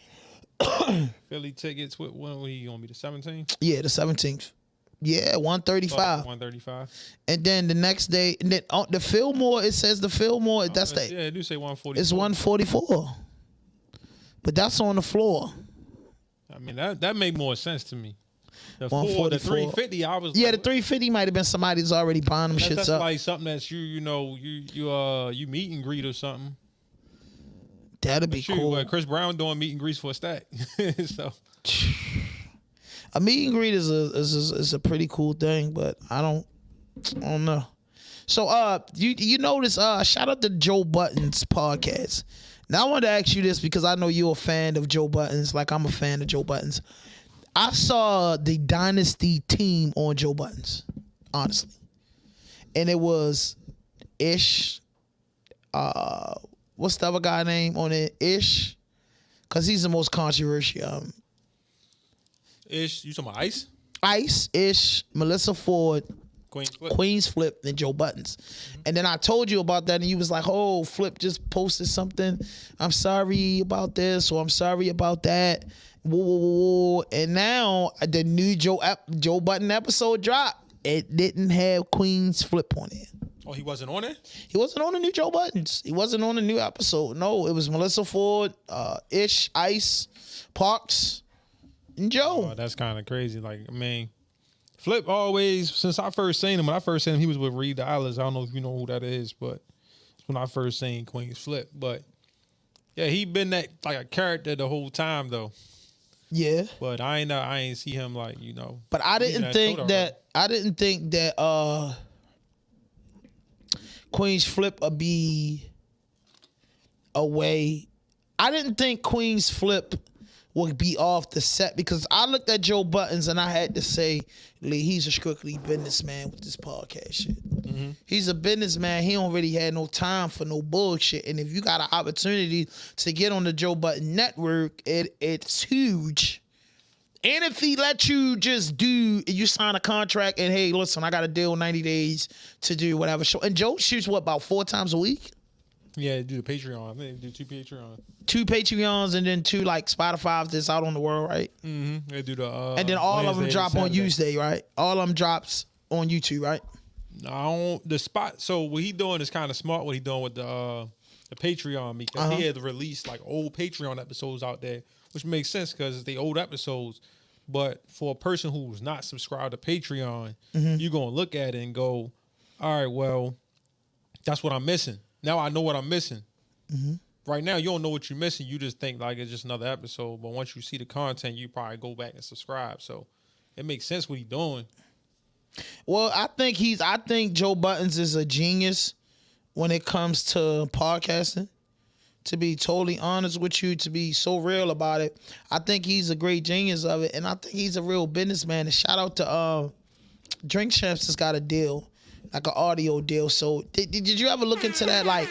S2: Philly tickets. When are you gonna be? The 17th?
S1: Yeah, the 17th. Yeah, $135.
S2: 135.
S1: And then the next day, and then the Fillmore, it says the Fillmore. That's the
S2: yeah, it do say 144.
S1: It's 144. But that's on the floor.
S2: I mean that make more sense to me. The
S1: 144.
S2: 350, I was
S1: Yeah,
S2: like,
S1: the 350 might have been somebody who's already buying them shits
S2: that's
S1: up.
S2: like something that you meet and greet or something.
S1: That'd be
S2: Shoot,
S1: cool.
S2: but Chris Brown doing meet and greets for a stack. So
S1: A meet and greet is a pretty cool thing, but I don't know. So you notice shout out to Joe Budden's podcast. Now I wanted to ask you this because I know you're a fan of Joe Budden's, like I'm a fan of Joe Budden's. I saw the Dynasty team on Joe Budden's, honestly. And it was Ish. What's the other guy name on it? Ish. Because he's the most controversial.
S2: Ish, you talking about Ice?
S1: Ice, Ish, Melissa Ford,
S2: Queen's
S1: Flip, and Joe Buttons. And then I told you about that, and you was like, oh, Flip just posted something. I'm sorry about this, or I'm sorry about that. Whoa, whoa, whoa. And now the new Joe Button episode dropped. It didn't have Queen's Flip on it.
S2: Oh, he wasn't on it?
S1: He wasn't on the new Joe Buttons. He wasn't on the new episode. No, it was Melissa Ford, Ish, Ice, Parks, and Joe.
S2: Oh, that's kind of crazy. Like, I mean, Flip always, since I first seen him, he was with Reed Dollars. I don't know if you know who that is, but it's when I first seen Queen's Flip. But yeah, he been that like a character the whole time though.
S1: Yeah.
S2: But I ain't see him like,
S1: But I didn't think that Queen's Flip would be away. I didn't think Queen's Flip would be off the set because I looked at Joe Buttons and I had to say, Lee, he's a strictly businessman with this podcast shit. Mm-hmm. He's a businessman. He don't really have no time for no bullshit. And if you got an opportunity to get on the Joe Button network, it's huge. And if he let you you sign a contract and hey, listen, I got a deal 90 days to do whatever show. And Joe shoots about 4 times a week?
S2: Yeah, do the Patreon. I think they do 2 Patreons. 2
S1: Patreons and then 2 like Spotify's that's out on the world, right?
S2: Mm-hmm. They do the
S1: and then all of them drop on Tuesday, right? All of them drops on YouTube, right?
S2: No, the spot. So what he doing is kind of smart. What he doing with the Patreon because he had to release like old Patreon episodes out there, which makes sense because they old episodes. But for a person who's not subscribed to Patreon, you're gonna look at it and go, "All right, well, that's what I'm missing." Now I know what I'm missing. Mm-hmm. Right now, you don't know what you're missing. You just think like it's just another episode. But once you see the content, you probably go back and subscribe. So it makes sense what he's doing.
S1: Well, I think Joe Buttons is a genius when it comes to podcasting. To be totally honest with you, to be so real about it, I think he's a great genius of it, and I think he's a real businessman. And shout out to Drink Champs has got a deal, like an audio deal. So did you ever look into that, like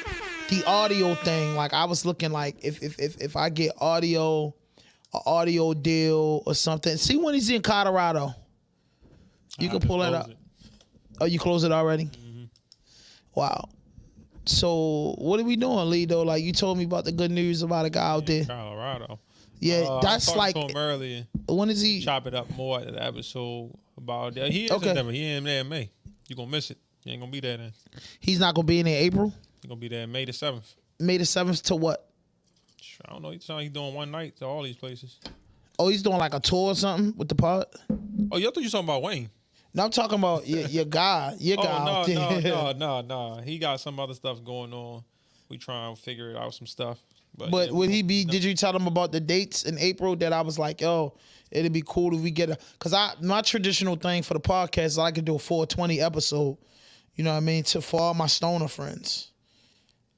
S1: the audio thing? Like I was looking like if I get an audio deal or something. See when he's in Colorado, you can pull that up. Oh, you closed it already? Mm-hmm. Wow. So what are we doing, Lee? Though, like you told me about the good news about a guy out there,
S2: Colorado.
S1: Yeah, that's like.
S2: To him earlier.
S1: When is he?
S2: Chop it up more at the episode about that. He is in Denver. He ain't there in May. You gonna miss it. You ain't gonna be there then.
S1: He's not gonna be in there April.
S2: He's gonna be there May the 7th.
S1: May the 7th to what?
S2: I don't know. He's doing one night to all these places.
S1: Oh, he's doing like a tour or something with the pod.
S2: Oh, you thought you talking about Wayne?
S1: No, I'm talking about your guy. Your guy out there.
S2: No. He got some other stuff going on. We trying to figure it out, some stuff. But
S1: yeah, would he be? No. Did you tell him about the dates in April? That I was like, yo, it'd be cool if we get because my traditional thing for the podcast is I could do a 420 episode. You know what I mean? For all my stoner friends.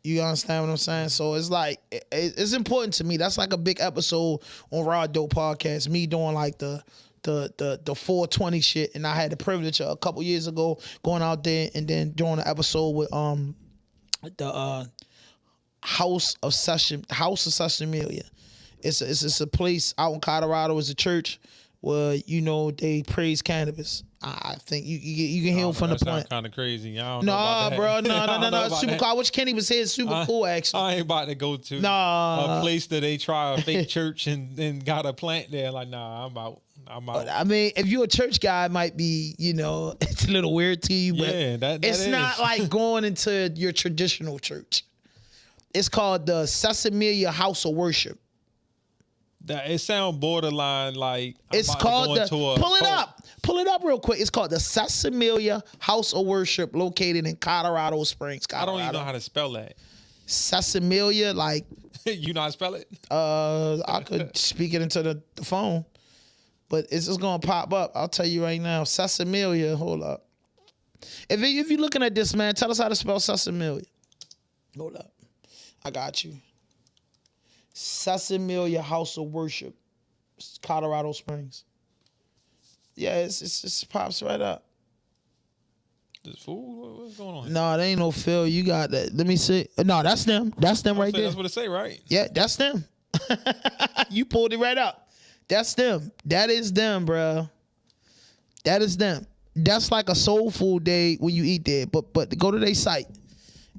S1: You understand what I'm saying? So it's like it's important to me. That's like a big episode on RawDope Podcast. Me doing like the 420 shit, and I had the privilege a couple years ago going out there and then doing an episode with the House of Sessionalia. It's a place out in Colorado. It's a church where they praise cannabis. I think you can hear from the point.
S2: Kind of crazy. I don't know about that.
S1: Bro, no. It's super cool. Which Kenny was here, super cool actually.
S2: I ain't about to go to a place that they try a fake church and got a plant there. Like, nah, I'm out.
S1: I mean, if you're a church guy, it might be, it's a little weird to you, but it's not like going into your traditional church. It's called the Sessionalia House of Worship.
S2: That it sound borderline like
S1: It's called pull it up real quick. It's called the Sesamilia House of Worship, located in Colorado Springs, Colorado.
S2: I don't even know how to spell that.
S1: Sesamilia, like
S2: you know how to spell it?
S1: I could speak it into the phone, but it's just gonna pop up. I'll tell you right now. Sesamilia, hold up. If you're looking at this, man, tell us how to spell Sesamilia. Hold up. I got you. Sesamilia House of Worship, Colorado Springs. Yeah, it's pops right up.
S2: This food? What's going on?
S1: No, there ain't no Phil. You got that. Let me see. No, that's them. That's them right there.
S2: That's what it say, right?
S1: Yeah, that's them. You pulled it right up. That's them. That is them, bro. That is them. That's like a soul food day when you eat there. But go to their site.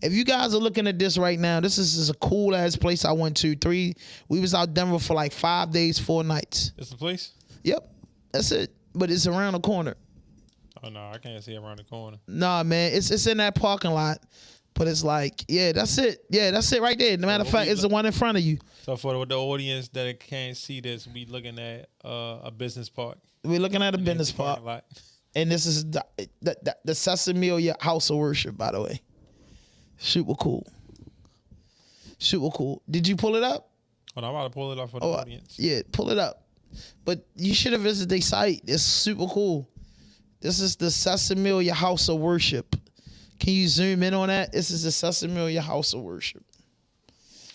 S1: If you guys are looking at this right now, this is a cool ass place I went to. We was out Denver for like 5 days, 4 nights.
S2: It's the place?
S1: Yep. That's it. But it's around the corner.
S2: Oh no, I can't see it around the corner.
S1: Nah, man. It's in that parking lot. But it's like, yeah, that's it. Yeah, that's it right there. No matter of fact, it's the one in front of you.
S2: So for the audience that can't see this, we looking at a business park.
S1: We're looking at a business park. And this is the Sesamilia House of Worship, by the way. Super cool. Super cool. Did you pull it up?
S2: Oh, I'm about to pull it up for the audience.
S1: Yeah, pull it up. But you should have visited their site. It's super cool. This is the Sesamilia House of Worship. Can you zoom in on that? This is the Sesamilia House of Worship.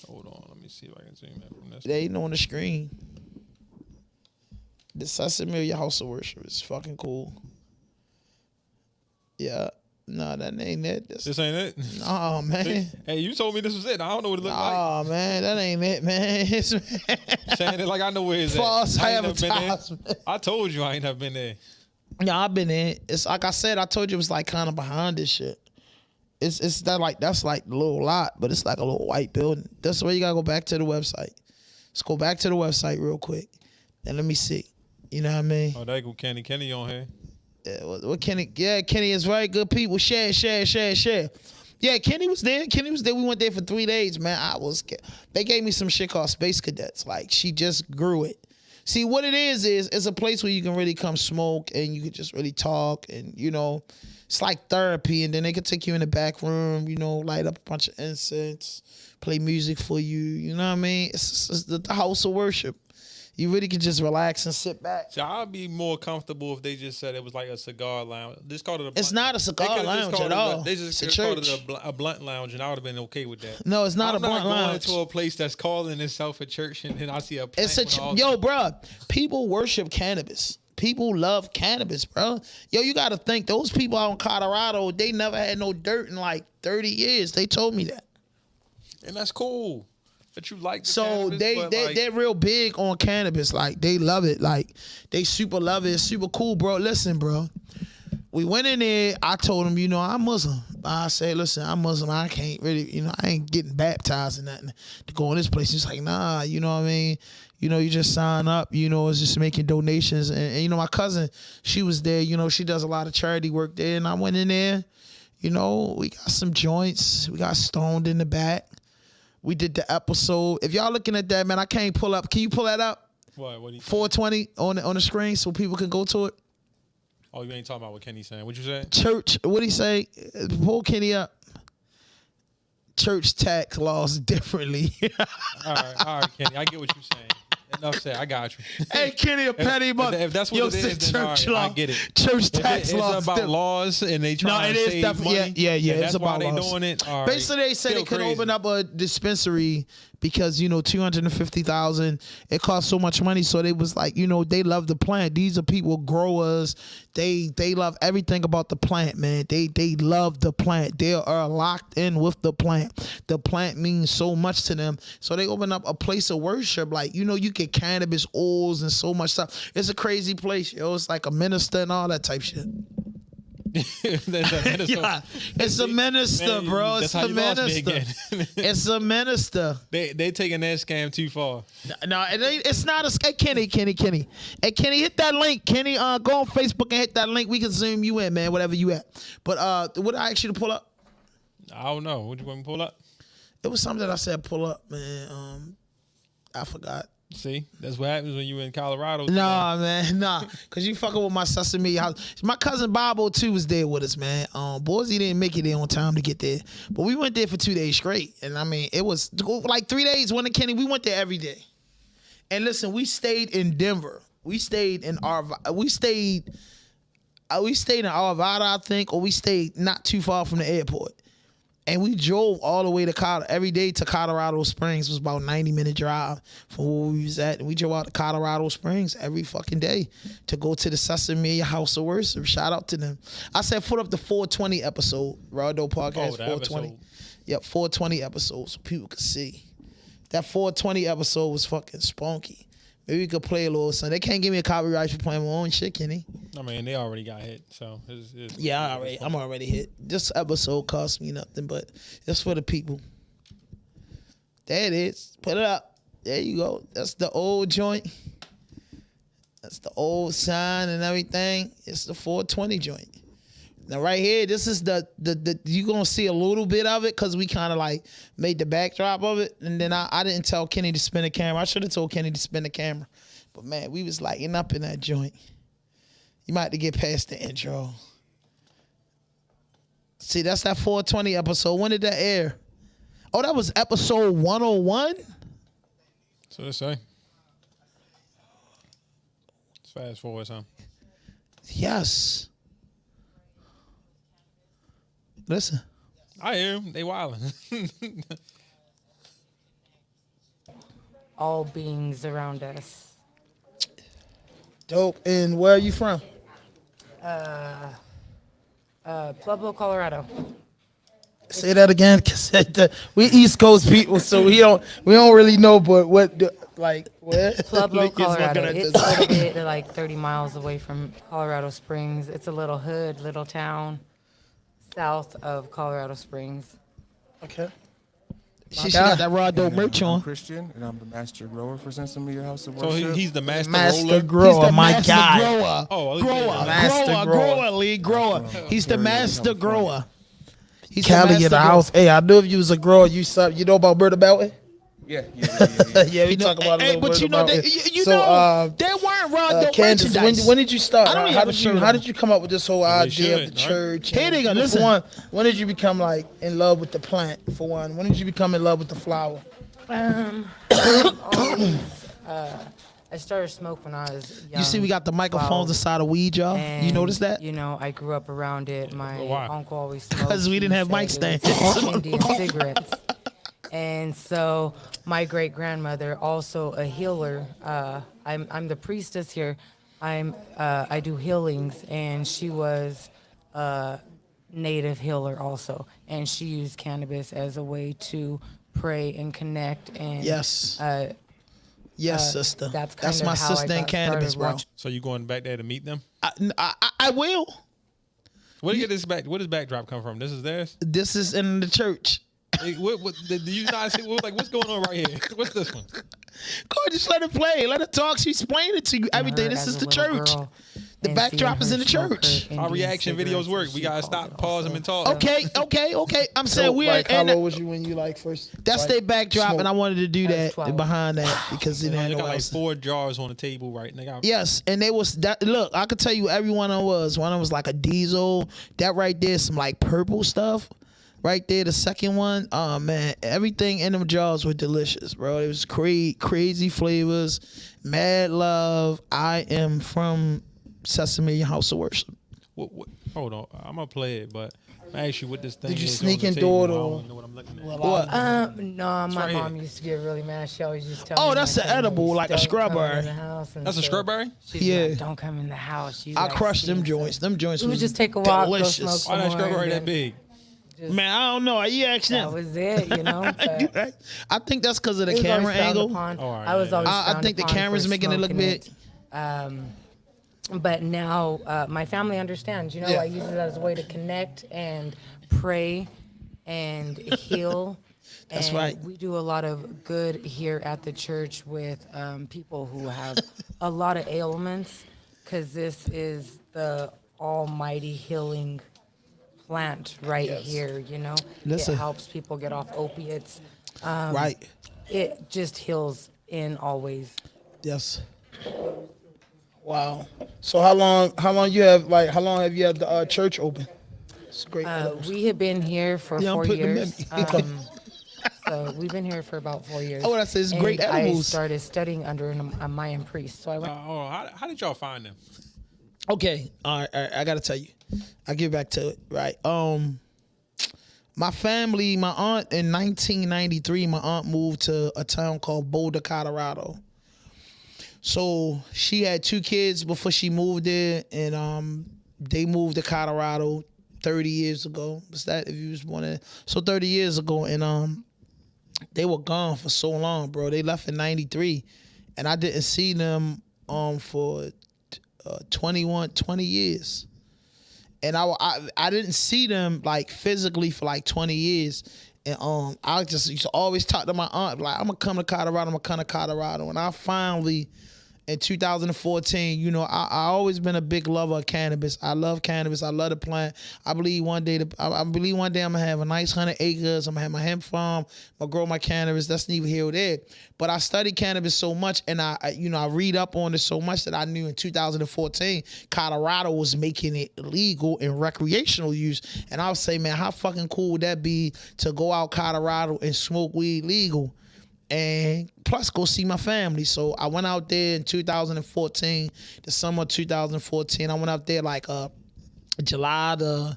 S2: Hold on. Let me see if I can zoom in from this.
S1: They ain't on the screen. The Sesamilia House of Worship is fucking cool. Yeah. No, that ain't it.
S2: This ain't it?
S1: Oh, man.
S2: Hey, you told me this was it. I don't know what it looked like.
S1: Oh, man, that ain't it, man.
S2: Saying it like I know where it's
S1: false
S2: at.
S1: advertisement.
S2: I told you I ain't never been there.
S1: Yeah, I've been in. It's like I said, I told you it was like kind of behind this shit. It's that like that's like the little lot, but it's like a little white building. That's where you gotta go back to the website. Let's go back to the website real quick. And let me see. You know what I mean?
S2: Oh, there go Kenny. Kenny on here.
S1: Yeah, what Kenny? Yeah, Kenny is right. Good people. Share. Yeah, Kenny was there. We went there for 3 days, man. They gave me some shit called Space Cadets. Like, she just grew it. See, what it is it's a place where you can really come smoke and you can just really talk and, you know, it's like therapy. And then they could take you in the back room, you know, light up a bunch of incense, play music for you. You know what I mean? It's the house of worship. You really could just relax and sit back.
S2: So I'd be more comfortable if they just said it was like a cigar lounge. Just called it a blunt.
S1: It's not a cigar lounge at all.
S2: They just called it a blunt lounge, and I would have been okay with that.
S1: No, it's not a blunt lounge. I'm not going
S2: to a place that's calling itself a church, and then I see a plant.
S1: Yo, bro, people worship cannabis. People love cannabis, bro. Yo, you got to think, those people out in Colorado, they never had no dirt in like 30 years. They told me that.
S2: And that's cool. That you like
S1: so
S2: cannabis,
S1: they're real big on cannabis. Like, they love it. Like, they super love it. It's super cool, bro. Listen, bro. We went in there. I told him, you know, I'm Muslim. I said, listen, I'm Muslim. I can't really, you know, I ain't getting baptized and nothing to go in this place. He's like, nah, you know what I mean? You know, you just sign up, you know, it's just making donations. And, you know, my cousin, she was there. You know, she does a lot of charity work there. And I went in there, you know, we got some joints. We got stoned in the back. We did the episode. If y'all looking at that, man, I can't pull up. Can you pull that up?
S2: What do you
S1: 420 on the screen so people can go to it.
S2: Oh, you ain't talking about what Kenny's saying. What you say?
S1: Church, what'd he say? Pull Kenny up. Church tax laws differently.
S2: All right, Kenny. I get what you're saying. Enough said. I got you.
S1: Hey, Kenny, a petty mother.
S2: If that's what it is, then all right, I get it.
S1: Church tax laws.
S2: It's about laws, and they trying to save money.
S1: Yeah.
S2: That's
S1: it's
S2: why
S1: about
S2: they
S1: laws.
S2: doing it. All
S1: Basically,
S2: right.
S1: they say they could open up a dispensary because, you know, $250,000. It costs so much money. So they was like, you know, they love the plant. These are people, growers. They love everything about the plant, man. They love the plant. They are locked in with the plant. The plant means so much to them. So they open up a place of worship. Like, you know, you get cannabis oils and so much stuff. It's a crazy place, yo. It's like a minister and all that type shit. Yeah, it's a minister, man, bro. It's a minister. It's a minister.
S2: They taking that scam too far.
S1: No, it's not a scam. Kenny. Hey, Kenny, hit that link. Kenny, go on Facebook and hit that link. We can zoom you in, man, whatever you at. But what I asked you to pull up?
S2: I don't know. What you want me to pull up?
S1: It was something that I said pull up, man. I forgot.
S2: See, that's what happens when you in Colorado.
S1: Nah, man, nah. Cause you fucking with my Sesame house. My cousin Bobo too was there with us, man. Boise didn't make it there on time to get there, but we went there for 2 days straight. And I mean, it was like 3 days. When in Kenny, we went there every day. And listen, we stayed in Denver. We stayed in Arvada, I think, or we stayed not too far from the airport. And we drove all the way to every day to Colorado Springs. It was about a 90-minute drive from where we was at. And we drove out to Colorado Springs every fucking day to go to the Sesame House of Worship. Shout out to them. I said put up the 420 episode, RawDope Podcast, 420.
S2: Episode.
S1: Yep, 420 episodes so people could see. That 420 episode was fucking spunky. Maybe we could play a little something. They can't give me a copyright for playing my own shit, can they?
S2: I mean, they already got hit, so it's
S1: I'm already hit. This episode cost me nothing, but it's for the people. There it is. Put it up. There you go. That's the old joint. That's the old sign and everything. It's the 420 joint. Now right here, this is the you gonna see a little bit of it because we kind of like made the backdrop of it, and then I didn't tell Kenny to spin the camera. I should have told Kenny to spin the camera, but man, we was lighting up in that joint. You might have to get past the intro. See, that's that 420 episode. When did that air? Oh, that was episode 101?
S2: So they say. Let's fast forward some.
S1: Yes. Listen.
S2: I hear them. They wildin'.
S6: All beings around us.
S1: Dope. And where are you from?
S6: Pueblo, Colorado.
S1: Say that again, cause we East Coast people, so we don't really know. But what, like, where?
S6: Pueblo,
S1: Niggas looking
S6: Colorado.
S1: at
S6: It's
S1: this.
S6: a little bit like 30 miles away from Colorado Springs. It's a little hood, little town, south of Colorado Springs.
S1: Okay. She got that RawDope merch
S7: I'm
S1: on.
S7: Christian, and I'm the master grower for Sesame House of
S2: So
S7: Worship.
S2: he's the master
S1: Master
S2: roller.
S1: grower,
S8: He's the
S1: my
S8: master
S1: guy.
S8: grower.
S2: Oh,
S1: Grower,
S8: Master grower.
S1: lead grower. He's the master grower. He's
S8: Cali
S1: the
S8: in the
S1: master
S8: house. Hey, I knew if you was a grower, you know about Bird Belton?
S7: yeah.
S8: Yeah, we talk about
S1: Hey,
S8: it.
S1: but you know, they weren't RawDope
S8: Candace,
S1: merchandise.
S8: when did you start?
S1: I don't even
S8: how
S1: have a
S8: did
S1: shirt
S8: you
S1: on.
S8: how did you come up with this whole idea of
S2: should,
S8: the
S2: right?
S8: church?
S1: Here they go,
S8: And
S1: listen.
S8: For one, when did you become like in love with the plant? For one, when did you become in love with the flower?
S6: I started smoke when I was young.
S1: You see, we got the microphones
S6: 12,
S1: inside of weed, y'all. You
S6: and,
S1: notice that?
S6: You know, I grew up around it. My
S2: Why?
S6: uncle always smoked.
S1: 'Cause we didn't
S6: He
S1: have mic
S6: said it
S1: stands.
S6: was Indian cigarettes. And so my great grandmother, also a healer. I'm the priestess here. I do healings, and she was a native healer also, and she used cannabis as a way to pray and connect. And
S1: Yes. Yes, sister.
S6: That's
S1: That's
S6: kind
S1: my
S6: of how I
S1: sister in
S6: got
S1: cannabis,
S6: started
S1: bro.
S6: watching.
S2: So you going back there to meet them?
S1: I will.
S2: Where does backdrop come from? This is theirs?
S1: This is in the church.
S2: Hey, do you not see what's going on right here? What's this one?
S1: Go just let her play. Let her talk. She explained it to you every day.
S6: her
S1: This
S6: as
S1: is
S6: a
S1: the
S6: little
S1: church.
S6: girl
S1: The
S6: and
S1: backdrop
S6: seeing
S1: is
S6: her
S1: in the
S6: smoke her
S1: church.
S2: Our
S6: Indian
S2: reaction videos
S6: cigarettes,
S2: work.
S6: as
S2: We
S6: she
S2: gotta
S6: called
S2: stop,
S6: it
S2: pause them,
S6: also.
S2: and talk.
S1: Okay. I'm saying
S8: So,
S1: we're
S8: like, how
S1: and
S8: old was you when you like first?
S1: that's
S8: like,
S1: their backdrop,
S8: smoke?
S1: and I wanted to do
S6: I was
S1: that
S6: 12.
S1: behind that because you
S2: They
S1: know
S2: got like
S1: else.
S2: 4 jars on the table right now.
S1: Yes, and they was that. Look, I could tell you every one of them was. One of them was like a diesel. That right there, some like purple stuff. Right there, the second one. Oh man, everything in them jars were delicious, bro. It was crazy flavors. Mad love. I am from Sesame House of Worship.
S2: What, hold on, I'm gonna play it, but I ask you what this thing
S8: Did you
S2: is
S8: sneak
S2: on the
S8: and
S2: table.
S8: do it
S2: I
S8: or-
S2: don't know what I'm looking at.
S1: What?
S6: No, my
S2: right
S6: mom
S2: here.
S6: used to get really mad. She always used to tell
S1: Oh,
S6: me
S1: that's
S6: my
S1: an
S6: family
S1: edible, like a
S6: don't come
S1: strawberry.
S6: in the house, and
S2: That's a
S6: so
S2: strawberry?
S6: she'd
S1: Yeah.
S6: be like, don't come in the house. You
S1: I
S6: like
S1: crushed them
S6: seeds.
S1: joints. Them joints
S6: We would
S1: was
S6: just take a walk, go
S1: delicious.
S6: smoke
S2: Why
S6: some
S2: that
S6: more,
S2: strawberry
S6: and
S2: that
S6: then
S2: big?
S6: just-
S1: Man, I don't know. Are you asking
S6: That
S1: him?
S6: was it, you know. but
S1: I think that's because of the
S6: it was always
S1: camera
S6: frowned
S1: angle.
S6: upon.
S2: Oh, all right,
S6: I was
S2: yeah.
S6: always
S1: I
S6: frowned
S1: think the
S6: upon
S1: camera's
S6: for
S1: making it look
S6: smoking
S1: big.
S6: But now my family understands. You know,
S1: Yeah.
S6: I use it as a way to connect and pray and heal.
S1: That's
S6: and
S1: right.
S6: We do a lot of good here at the church with people who have a lot of ailments, because this is the almighty healing plant right here. You know,
S1: Listen.
S6: it helps people get off opiates.
S1: Right.
S6: It just heals in always.
S1: Yes. Wow. So how long have you had the church open? It's great.
S6: We have been here for
S1: Yeah, I'm
S6: 4
S1: putting them in
S6: years.
S1: me.
S6: So we've been here for about 4 years.
S1: Oh, what I say, it's great
S6: And
S1: animals.
S6: I started studying under a Mayan priest. So I went.
S2: How did y'all find them?
S1: Okay, all right, I gotta tell you. I'll get back to it, right? My family, my aunt in 1993, my aunt moved to a town called Boulder, Colorado. So she had 2 kids before she moved there, and they moved to Colorado 30 years ago. What's that? If you was born in, so 30 years ago, and they were gone for so long, bro. They left in 93, and I didn't see them for 20 years. And I didn't see them like physically for like 20 years. And I just used to always talk to my aunt, like, I'm gonna come to Colorado. And I finally, in 2014, you know, I always been a big lover of cannabis. I love cannabis. I love the plant. I believe one day I'm gonna have a nice 100 acres. I'm gonna have my hemp farm. I'm gonna grow my cannabis. That's neither here or there. But I studied cannabis so much, and I read up on it so much that I knew in 2014 Colorado was making it illegal in recreational use. And I would say, man, how fucking cool would that be to go out Colorado and smoke weed legal? And plus go see my family. So I went out there in 2014, the summer of 2014. I went out there like July the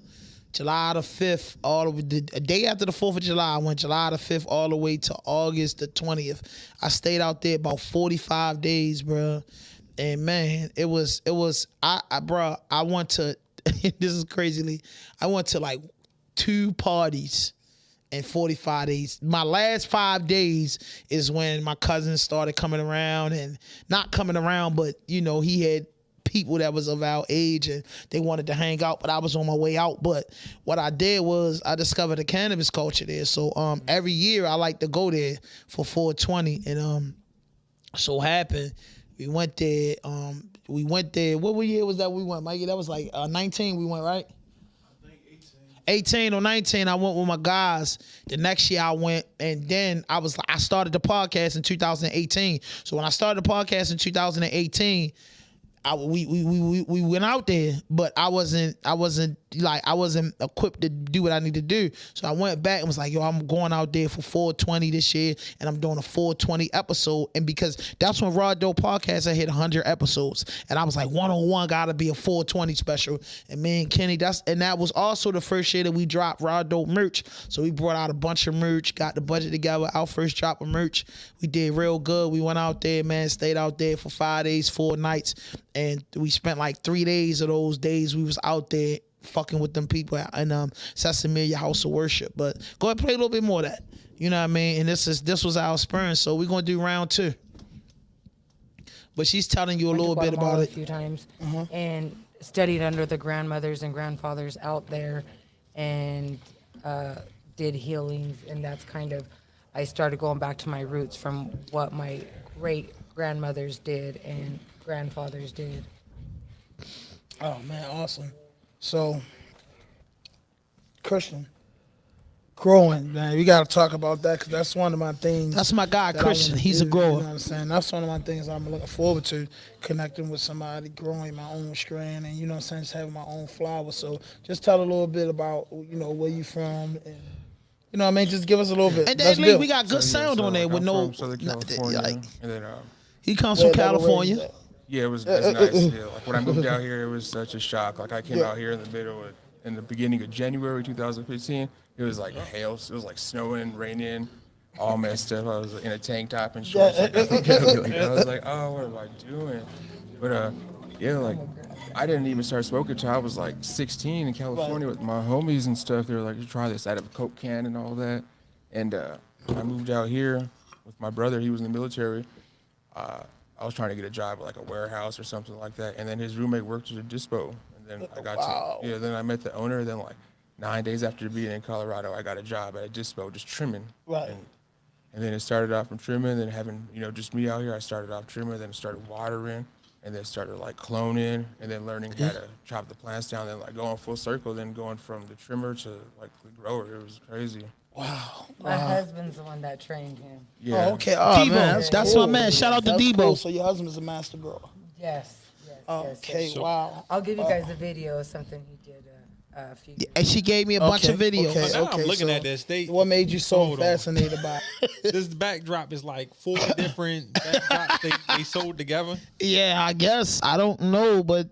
S1: 5th, all of the day after the 4th of July. I went July the 5th all the way to August the 20th. I stayed out there about 45 days, bro. And man, it was I went to this is crazily. I went to like 2 parties in 45 days. My last 5 days is when my cousins started coming around, and not coming around, but you know, he had people that was of our age and they wanted to hang out, but I was on my way out. But what I did was I discovered the cannabis culture there. So every year I like to go there for 420, and so happened we went there. What year was that we went, Mikey? That was like 19 we went, right? 18 or 19, I went with my guys. The next year I went, and then I started the podcast in 2018. So when I started the podcast in 2018, we went out there, but I wasn't equipped to do what I need to do. So I went back and was like, yo, I'm going out there for 420 this year, and I'm doing a 420 episode. And because that's when RawDope Podcast, I hit 100 episodes, and I was like, 101 gotta be a 420 special. And me and Kenny, that was also the first year that we dropped RawDope merch. So we brought out a bunch of merch, got the budget together. Our first drop of merch, we did real good. We went out there, man, stayed out there for 5 days, 4 nights. And we spent like 3 days of those days we was out there fucking with them people in Sesame House of Worship. But go ahead and play a little bit more of that. You know what I mean? And this was our experience. So we're gonna do round 2. But she's telling you a little bit about it.
S6: A few times, and studied under the grandmothers and grandfathers out there, and did healings, and that's kind of, I started going back to my roots from what my great grandmothers did and grandfathers did.
S1: Oh man, awesome. So, Christian, growing, man, we got to talk about that, because that's one of my things. That's my guy, Christian. He's a grower. You know what I'm saying? That's one of my things I'm looking forward to, connecting with somebody, growing my own strand, and you know what I'm saying, just having my own flower. So just tell a little bit about, you know, where you from, and you know what I mean, just give us a little bit. And then we got good sound on there with no.
S7: Southern California,
S1: like,
S7: and then
S1: he comes from California.
S7: yeah, it's nice. Yeah, like when I moved out here, it was such a shock. Like I came out here in the beginning of January 2015. It was like hail. It was like snowing, raining, all messed up. I was in a tank top and shorts. I was like, oh, what am I doing? But yeah, like I didn't even start smoking until I was like 16 in California with my homies and stuff. They were like, try this out of a Coke can and all that. And I moved out here with my brother. He was in the military. I was trying to get a job at like a warehouse or something like that, and then his roommate worked at a dispo, and then I got then I met the owner. Then like 9 days after being in Colorado, I got a job at a dispo just trimming. Right. And then it started off from trimming, then having just me out here. I started off trimming, then started watering, and then started like cloning and then learning how to chop the plants down, and like going full circle, then going from the trimmer to like the grower. It was crazy.
S1: Wow.
S6: My husband's the one that trained him.
S7: Yeah.
S8: Oh, okay. Oh,
S1: Debo,
S8: man,
S1: that's
S8: cool.
S1: my man. Shout out to
S8: That's
S1: Debo.
S8: cool. So your husband's a master grower.
S6: Yes.
S8: Okay.
S6: Yes.
S8: Wow.
S6: I'll give you guys a video of something he did a few years
S1: And she gave me a bunch of videos.
S8: Okay,
S2: Now I'm looking
S8: so
S2: at this.
S8: what made you so
S2: Hold on.
S8: fascinated by it?
S2: This backdrop is like 4 different backdrops they sold together.
S1: Yeah, I guess. I don't know, but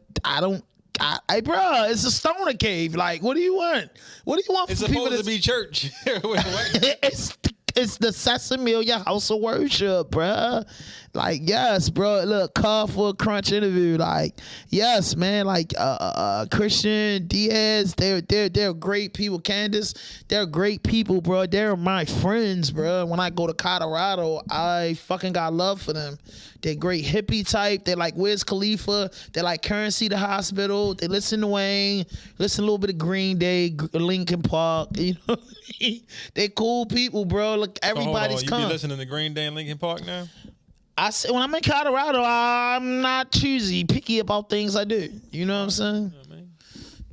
S1: hey, bro, it's a stoner cave. Like, what do you want? What do you want
S2: It's
S1: from people
S2: supposed to be church.
S1: it's the Sesamilia House of Worship, bruh. Like, yes, bro. Look, call for a crunch interview. Like, yes, man. Like, Christian Diaz, they're great people. Candace, they're great people, bro. They're my friends, bro. When I go to Colorado, I fucking got love for them. They're great hippie type. They're like Wiz Khalifa. They're like Currency the Hospital. They listen to Wayne, listen a little bit of Green Day, Linkin Park. You know, they cool people, bro. Look, everybody's
S2: You
S1: come.
S2: be listening to Green Day and Linkin Park now?
S1: I say when I'm in Colorado, I'm not choosy, picky about things I do. You know what I'm saying?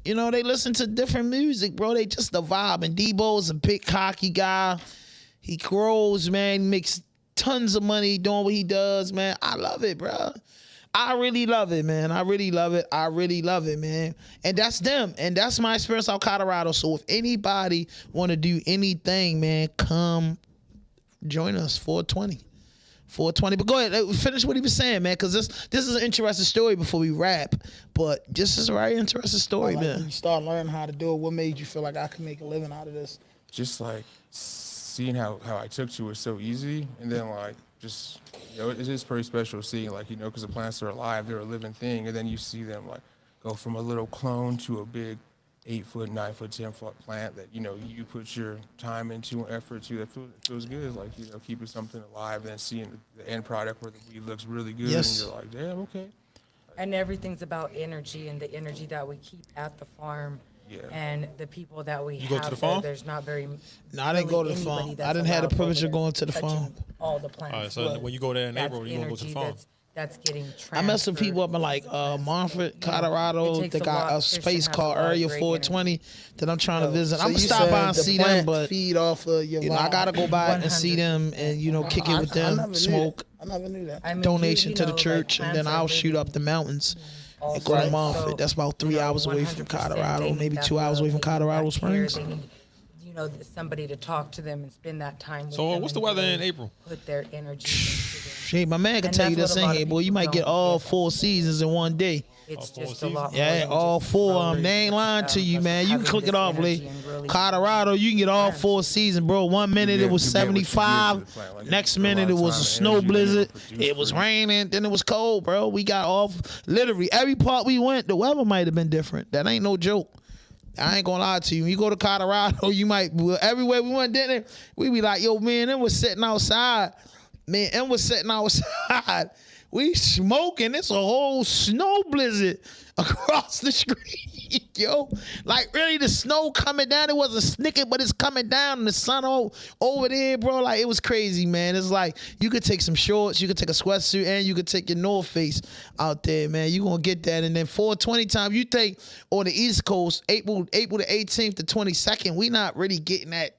S1: You know, they listen to different music, bro. They just the vibe. And Debo's a big cocky guy. He grows, man. He makes tons of money doing what he does, man. I love it, bro. I really love it, man. I really love it. I really love it, man. And that's them. And that's my experience out Colorado. So if anybody want to do anything, man, come join us. 420. But go ahead, finish what he was saying, man, because this is an interesting story before we wrap. But this is a very interesting story,
S8: Like,
S1: man.
S8: when you start learning how to do it, what made you feel like I could make a living out of this?
S7: Just like seeing how I took to it so easy, and then like just, you know, it's just pretty special seeing, like, you know, because the plants are alive, they're a living thing, and then you see them like go from a little clone to a big 8-foot, 9-foot, 10-foot plant that, you know, you put your time into and effort to. That feels good. Like, you know, keeping something alive, then seeing the end product where the weed looks really good,
S1: Yes.
S7: and you're like, damn, okay.
S6: And everything's about energy and the energy that we keep at the farm.
S7: Yeah.
S6: And the people that we
S2: go
S6: have
S2: to the
S6: there,
S2: farm?
S6: there's not very.
S1: No, I didn't go to the
S6: anybody
S1: farm.
S6: that's
S1: I didn't have the
S6: allowed
S1: privilege
S6: over
S1: of
S6: there
S1: going to the
S6: touching
S1: farm.
S6: All the plants.
S2: All right, so when you go there in
S6: That's
S2: April, you gonna go to the
S6: energy
S2: farm.
S6: that's getting transferred.
S1: I met some people up in like Montfort, Colorado.
S6: It takes
S1: They
S6: a
S1: got
S6: lot.
S1: a space
S6: Christian
S1: called
S6: has a lot of
S1: Area
S6: great
S1: 420 that I'm trying to visit.
S8: So
S1: I'm gonna
S8: you
S1: stop
S8: said
S1: by and
S8: the
S1: see them,
S8: plant
S1: but
S8: feed off of your
S1: you know, I
S8: vibe.
S1: gotta go by and see them and, you know, kick it with
S8: I
S1: them,
S8: never knew
S1: smoke,
S8: that. I never knew that.
S6: I mean,
S1: donation
S6: you
S1: to the
S6: know, like,
S1: church, and then
S6: plants are
S1: I'll shoot
S6: living
S1: up the mountains and
S6: also.
S1: go to
S8: Right.
S1: Montfort.
S6: So,
S1: That's about 3
S6: you know,
S1: hours away from
S6: 100%
S1: Colorado,
S6: they need
S1: maybe
S6: that
S1: 2 hours
S6: love,
S1: away from
S6: they need
S1: Colorado
S6: that care,
S1: Springs.
S6: they need, you know, somebody to talk to them and spend that time with
S2: So
S6: them
S2: what's the
S6: and
S2: weather in
S6: really
S2: April?
S6: Put their energy into them.
S1: Shit, my man can
S6: And
S1: tell you
S6: that's
S1: this
S6: what a
S1: in
S6: lot
S1: here,
S6: of
S1: boy. You
S6: people
S1: might get
S6: don't
S1: all
S6: get.
S1: 4 seasons in one day.
S6: It's
S2: four
S6: just a
S2: seasons?
S6: lot more
S1: Yeah,
S6: than
S1: all
S6: just
S1: 4 of them.
S6: growing,
S1: They ain't lying to you, man. You can
S6: having
S1: click it
S6: this
S1: off,
S6: energy
S1: Lee.
S6: and really
S1: Colorado, you can get all 4 seasons, bro. 1 minute
S7: You
S1: it was
S7: get what you give to the
S1: 75.
S7: plant. Like,
S1: Next
S7: you put a
S1: minute
S7: lot
S1: it
S7: of
S1: was a
S7: time and
S1: snow
S7: energy, then it'll
S1: blizzard.
S7: produce
S1: It was
S7: fruit.
S1: raining. Then it was cold, bro. We got off literally every part we went. The weather might have been different. That ain't no joke. I ain't gonna lie to you. When you go to Colorado, you might, everywhere we went, didn't it? We be like, yo, man, them was sitting outside. Man, them was sitting outside. We smoking. It's a whole snow blizzard across the street, yo. Like, really, the snow coming down. It wasn't snicking, but it's coming down. And the sun over there, bro. Like, it was crazy, man. It's like, you could take some shorts, you could take a sweatsuit, and you could take your North Face out there, man. You gonna get that. And then 420 time, you think on the East Coast, April the 18th to 22nd, we not really getting that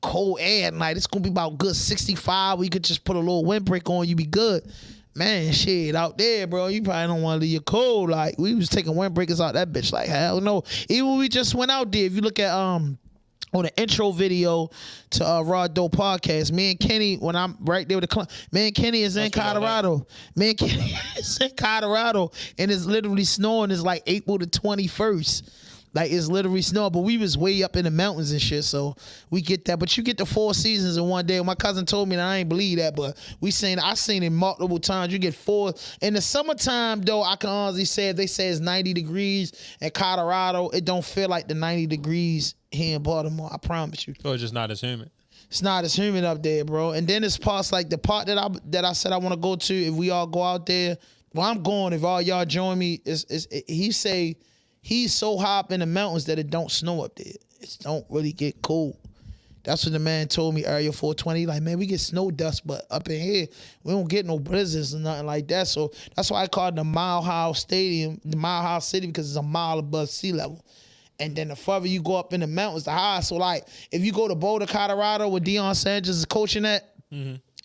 S1: cold air at night. It's gonna be about good 65. We could just put a little windbreak on, you be good. Man, shit, out there, bro, you probably don't want to leave your cold. Like, we was taking windbreakers out that bitch like hell no. Even when we just went out there, if you look at on the intro video to RawDope Podcast, me and Kenny, when I'm right there with the me and Kenny is in Colorado. Me and Kenny is in Colorado, and it's literally snowing. It's like April the 21st. Like, it's literally snow, but we was way up in the mountains and shit, so we get that. But you get the 4 seasons in one day. My cousin told me, and I ain't believe that, but I seen it multiple times. You get 4. In the summertime, though, I can honestly say, if they say it's 90 degrees in Colorado, it don't feel like the 90 degrees here in Baltimore. I promise you.
S2: So it's just not as humid.
S1: It's not as humid up there, bro. And then it's parts like the part that I said I want to go to. If we all go out there, well, I'm going. If all y'all join me, he say he's so high up in the mountains that it don't snow up there. It don't really get cold. That's what the man told me, Area 420. Like, man, we get snow dust, but up in here, we don't get no blizzards or nothing like that. So that's why I call it the Mile High Stadium, the Mile High City, because it's a mile above sea level. And then the further you go up in the mountains, the higher. So, like, if you go to Boulder, Colorado, where Deion Sanders is coaching at,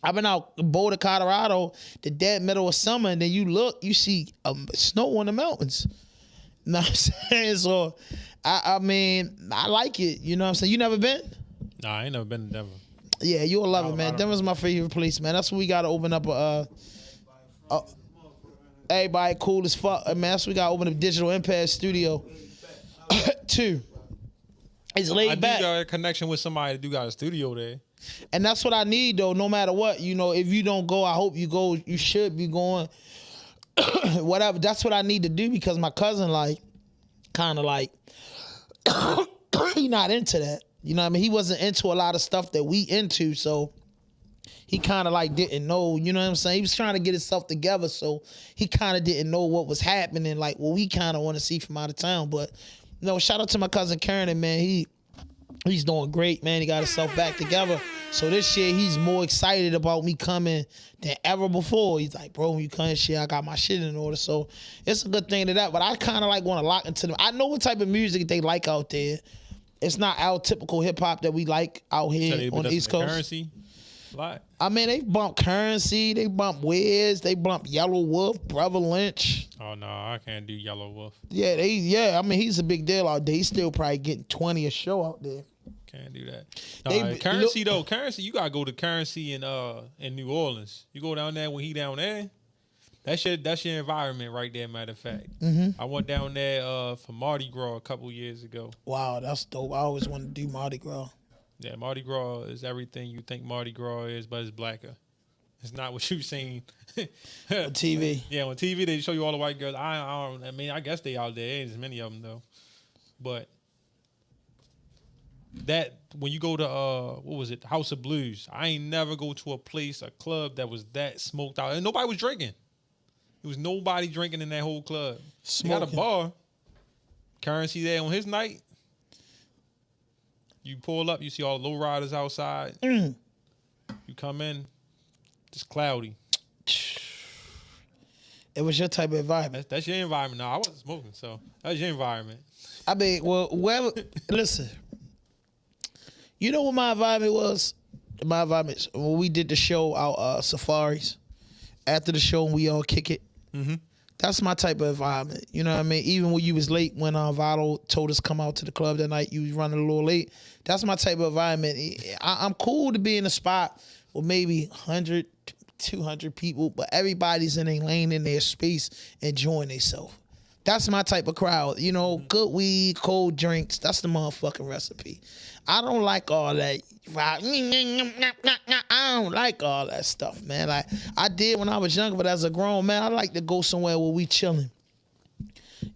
S1: I've been out in Boulder, Colorado, the dead middle of summer, and then you look, you see snow on the mountains. You know what I'm saying? So, I mean, I like it. You know what I'm saying? You never been?
S2: Nah, I ain't never been to Denver.
S1: Yeah, you'll love it, man. Denver's my favorite place, man. That's what we got to open up everybody cool as fuck. Man, that's what we got to open up Digital Impact Studio. 2. It's laid back.
S2: I do got a connection with somebody that do got a studio there.
S1: And that's what I need, though, no matter what. You know, if you don't go, I hope you go. You should be going. Whatever. That's what I need to do because my cousin, like, kind of like, he not into that. You know what I mean? He wasn't into a lot of stuff that we into, so he kind of like didn't know, you know what I'm saying? He was trying to get himself together, so he kind of didn't know what was happening, like what we kind of want to see from out of town. But, you know, shout out to my cousin Karen, man. He's doing great, man. He got himself back together. So this year, he's more excited about me coming than ever before. He's like, bro, when you come this year, I got my shit in order. So it's a good thing to that. But I kind of like want to lock into them. I know what type of music they like out there. It's not our typical hip hop that we like out here on the East Coast.
S2: Currency, like.
S1: I mean, they bump Currency, they bump Wiz, they bump Yellow Wolf, Brother Lynch.
S2: Oh no, I can't do Yellow Wolf.
S1: Yeah. I mean, he's a big deal out there. He's still probably getting 20 a show out there.
S2: Can't do that. No, Currency, you gotta go to Currency in New Orleans. You go down there when he down there. That's your environment right there, matter of fact. I went down there for Mardi Gras a couple years ago.
S1: Wow, that's dope. I always wanted to do Mardi Gras.
S2: Yeah, Mardi Gras is everything you think Mardi Gras is, but it's blacker. It's not what you've seen
S1: on TV.
S2: Yeah, on TV they show you all the white girls. I mean, I guess they out there. Ain't as many of them though. But that when you go to what was it, House of Blues? I ain't never go to a club that was that smoked out, and nobody was drinking. There was nobody drinking in that whole club. Smoking. They got a bar. Currency there on his night. You pull up, you see all the low riders outside. You come in, it's cloudy.
S1: It was your type of environment.
S2: That's your environment. No, I wasn't smoking, so that's your environment.
S1: I mean, well, whoever, listen, you know what my environment was? My environment, when we did the show out Safaris, after the show we all kick it. That's my type of environment. You know what I mean? Even when you was late, when Valo told us come out to the club that night, you was running a little late. That's my type of environment. I'm cool to be in a spot with maybe 100, 200 people, but everybody's in a lane in their space enjoying themselves. That's my type of crowd. You know, good weed, cold drinks. That's the motherfucking recipe. I don't like all that. I don't like all that stuff, man. Like, I did when I was younger, but as a grown man, I like to go somewhere where we chilling.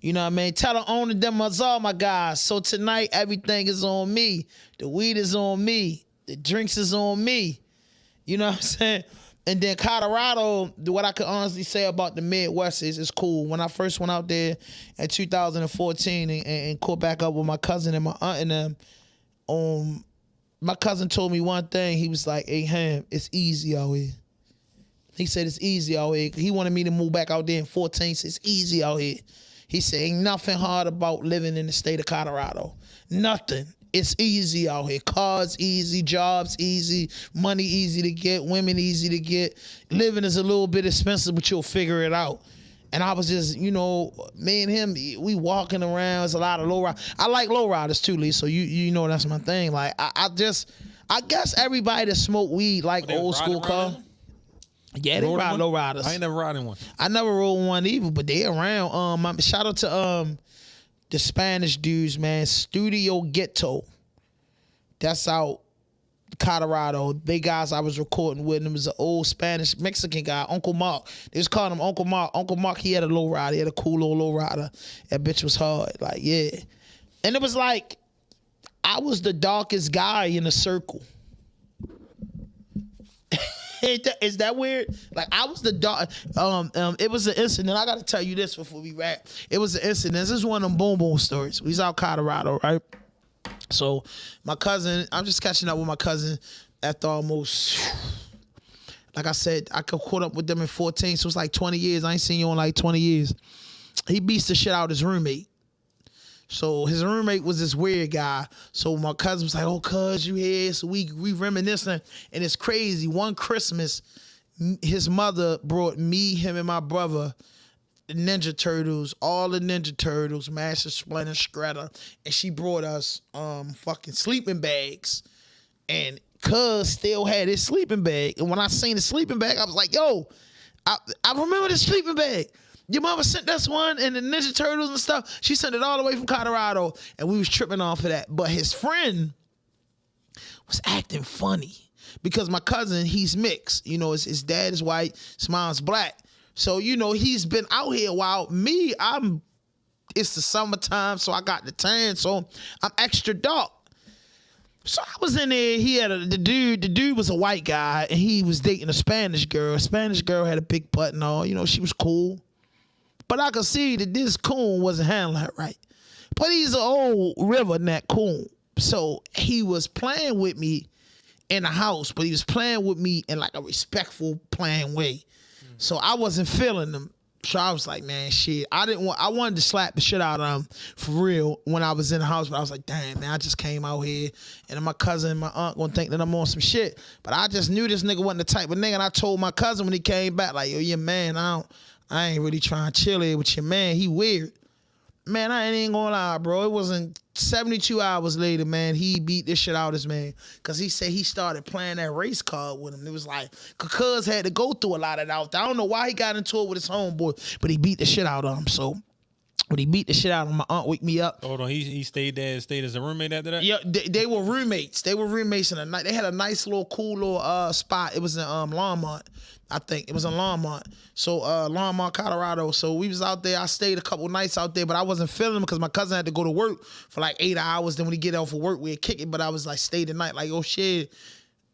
S1: You know what I mean? Tell the owner them all my guys. So tonight, everything is on me. The weed is on me. The drinks is on me. You know what I'm saying? And then Colorado, what I could honestly say about the Midwest is it's cool. When I first went out there in 2014 and caught back up with my cousin and my aunt and them, my cousin told me one thing. He was like, hey, Ham, it's easy out here. He said it's easy out here. He wanted me to move back out there in 14. He said it's easy out here. He said ain't nothing hard about living in the state of Colorado. Nothing. It's easy out here. Cars easy, jobs easy, money easy to get, women easy to get. Living is a little bit expensive, but you'll figure it out. And I was just, you know, me and him, we walking around. There's a lot of low riders. I like low riders too, Lee. So you know that's my thing. Like I guess everybody that smoke weed like old school car. Yeah, they ride low riders.
S2: I ain't never riding one.
S1: I never rode one either, but they around. Shout out to the Spanish dudes, man. Studio Ghetto. That's out Colorado. They guys I was recording with him was an old Spanish Mexican guy, Uncle Mark. They just called him Uncle Mark. Uncle Mark, he had a low rider. He had a cool old low rider. That bitch was hard. Like, yeah. And it was like, I was the darkest guy in the circle. Is that weird? Like, I was the dark. It was an incident. I got to tell you this before we wrap. It was an incident. This is one of them boom boom stories. We was out Colorado, right? So my cousin, I'm just catching up with my cousin after almost, like I said, I caught up with them in 14, so it's like 20 years. I ain't seen you in like 20 years. He beats the shit out of his roommate. So his roommate was this weird guy. So my cousin was like, oh, cuz, you here? So we reminiscing. And it's crazy. One Christmas, his mother brought me, him, and my brother the Ninja Turtles, all the Ninja Turtles, Master Splinter, Shredder. And she brought us fucking sleeping bags. And cuz still had his sleeping bag. And when I seen the sleeping bag, I was like, yo, I remember this sleeping bag. Your mama sent us one and the Ninja Turtles and stuff. She sent it all the way from Colorado, and we was tripping off of that. But his friend was acting funny because my cousin, he's mixed. You know, his dad is white, his mom's black. So, you know, he's been out here a while. Me, it's the summertime, so I got the tan, so I'm extra dark. So I was in there. He had the dude was a white guy, and he was dating a Spanish girl. A Spanish girl had a big butt and all. You know, she was cool. But I could see that this coon wasn't handling her right. But he's an old river neck coon. So he was playing with me in the house, but he was playing with me in like a respectful playing way. So I wasn't feeling him. So I was like, man, shit. I wanted to slap the shit out of him for real when I was in the house, but I was like, damn, man, I just came out here and my cousin and my aunt gonna think that I'm on some shit. But I just knew this nigga wasn't the type of nigga, and I told my cousin when he came back, like, yo, your man, I ain't really trying to chill here with your man. He weird. Man, I ain't gonna lie, bro. It wasn't 72 hours later, man, he beat this shit out of his man. Because he said he started playing that race card with him. It was like, cuz had to go through a lot of that out there. I don't know why he got into it with his homeboy, but he beat the shit out of him. So when he beat the shit out of him, my aunt wake me up.
S2: Hold on, he stayed there, stayed as a roommate after that?
S1: Yeah, they were roommates. They were roommates in the night. They had a nice little cool little spot. It was in Longmont. I think it was in Longmont. So Longmont, Colorado. So we was out there. I stayed a couple nights out there, but I wasn't feeling them because my cousin had to go to work for like 8 hours. Then when he get off of work, we'd kick it. But I was like, stay the night. Like, oh shit.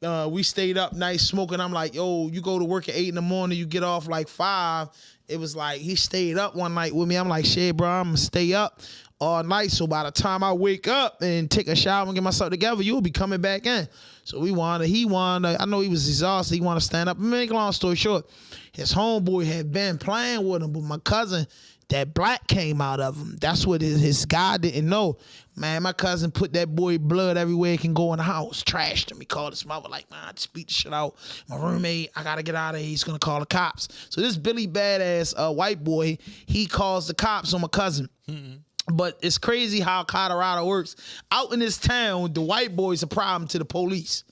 S1: We stayed up night smoking. I'm like, yo, you go to work at 8 in the morning, you get off like 5. It was like he stayed up one night with me. I'm like, shit, bro, I'm gonna stay up all night. So by the time I wake up and take a shower and get myself together, you'll be coming back in. So he wanted, I know he was exhausted. He wanted to stand up. Make a long story short, his homeboy had been playing with him, but my cousin, that black came out of him. That's what his guy didn't know. Man, my cousin put that boy blood everywhere he can go in the house. Trashed him. He called his mother like, man, I just beat the shit out. My roommate, I got to get out of here. He's going to call the cops. So this Billy badass white boy, he calls the cops on my cousin. Mm-hmm. But it's crazy how Colorado works. Out in this town, the white boy's a problem to the police.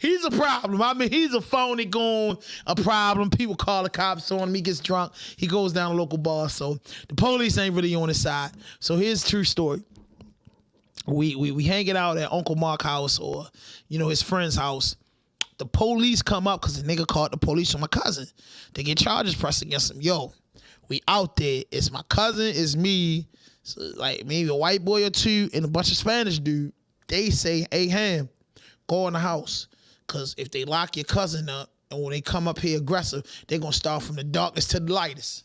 S1: He's a problem. I mean, he's a phony goon, a problem. People call the cops on him. He gets drunk. He goes down to local bar. So the police ain't really on his side. So here's the true story. We hanging out at Uncle Mark's house or, you know, his friend's house. The police come up because the nigga called the police on my cousin. They get charges pressed against him. Yo, we out there. It's my cousin, it's me, so like maybe a white boy or two, and a bunch of Spanish dude. They say, hey, Ham, go in the house. Because if they lock your cousin up, and when they come up here aggressive, they're going to start from the darkest to the lightest.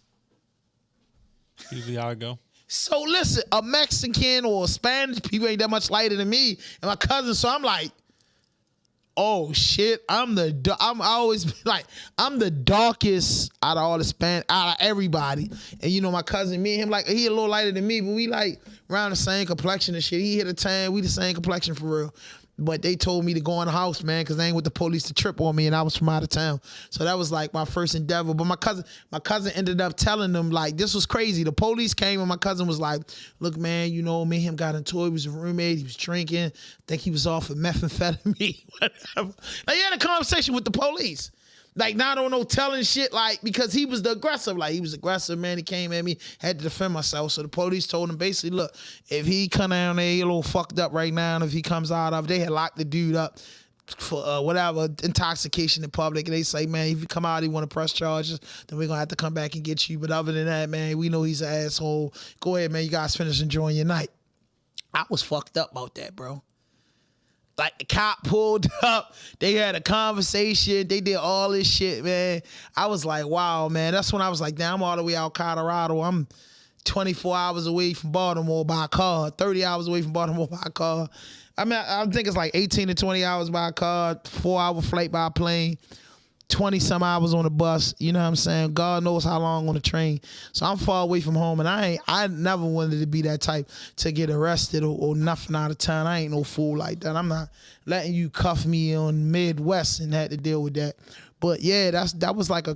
S2: Usually how it go.
S1: So listen, a Mexican or a Spanish people ain't that much lighter than me and my cousin. So I'm like, oh shit, I'm the darkest out of all the out of everybody. And you know, my cousin, me and him, like, he a little lighter than me, but we like around the same complexion and shit. He hit a tan, we the same complexion for real. But they told me to go in the house, man, because they ain't with the police to trip on me, and I was from out of town. So that was like my first endeavor. But my cousin ended up telling them, like, this was crazy. The police came and my cousin was like, look, man, you know, me and him got into it. He was a roommate. He was drinking. I think he was off of methamphetamine. Whatever. Like, he had a conversation with the police. Like, not on no telling shit, like, because he was the aggressive. Like, he was aggressive, man. He came at me, had to defend myself. So the police told him, basically, look, if he come down there, he a little fucked up right now, and if he comes out of, they had locked the dude up for whatever, intoxication in public. And they say, man, if you come out, he want to press charges, then we're going to have to come back and get you. But other than that, man, we know he's an asshole. Go ahead, man. You guys finish enjoying your night. I was fucked up about that, bro. Like, the cop pulled up, they had a conversation, they did all this shit, man. I was like, wow, man. That's when I was like, damn, I'm all the way out Colorado. I'm 24 hours away from Baltimore by car, 30 hours away from Baltimore by car. I mean, I think it's like 18 to 20 hours by car, 4-hour flight by plane, 20 some hours on the bus. You know what I'm saying? God knows how long on the train. So I'm far away from home, and I never wanted to be that type to get arrested or nothing out of town. I ain't no fool like that. I'm not letting you cuff me on Midwest and had to deal with that. But yeah, that was like a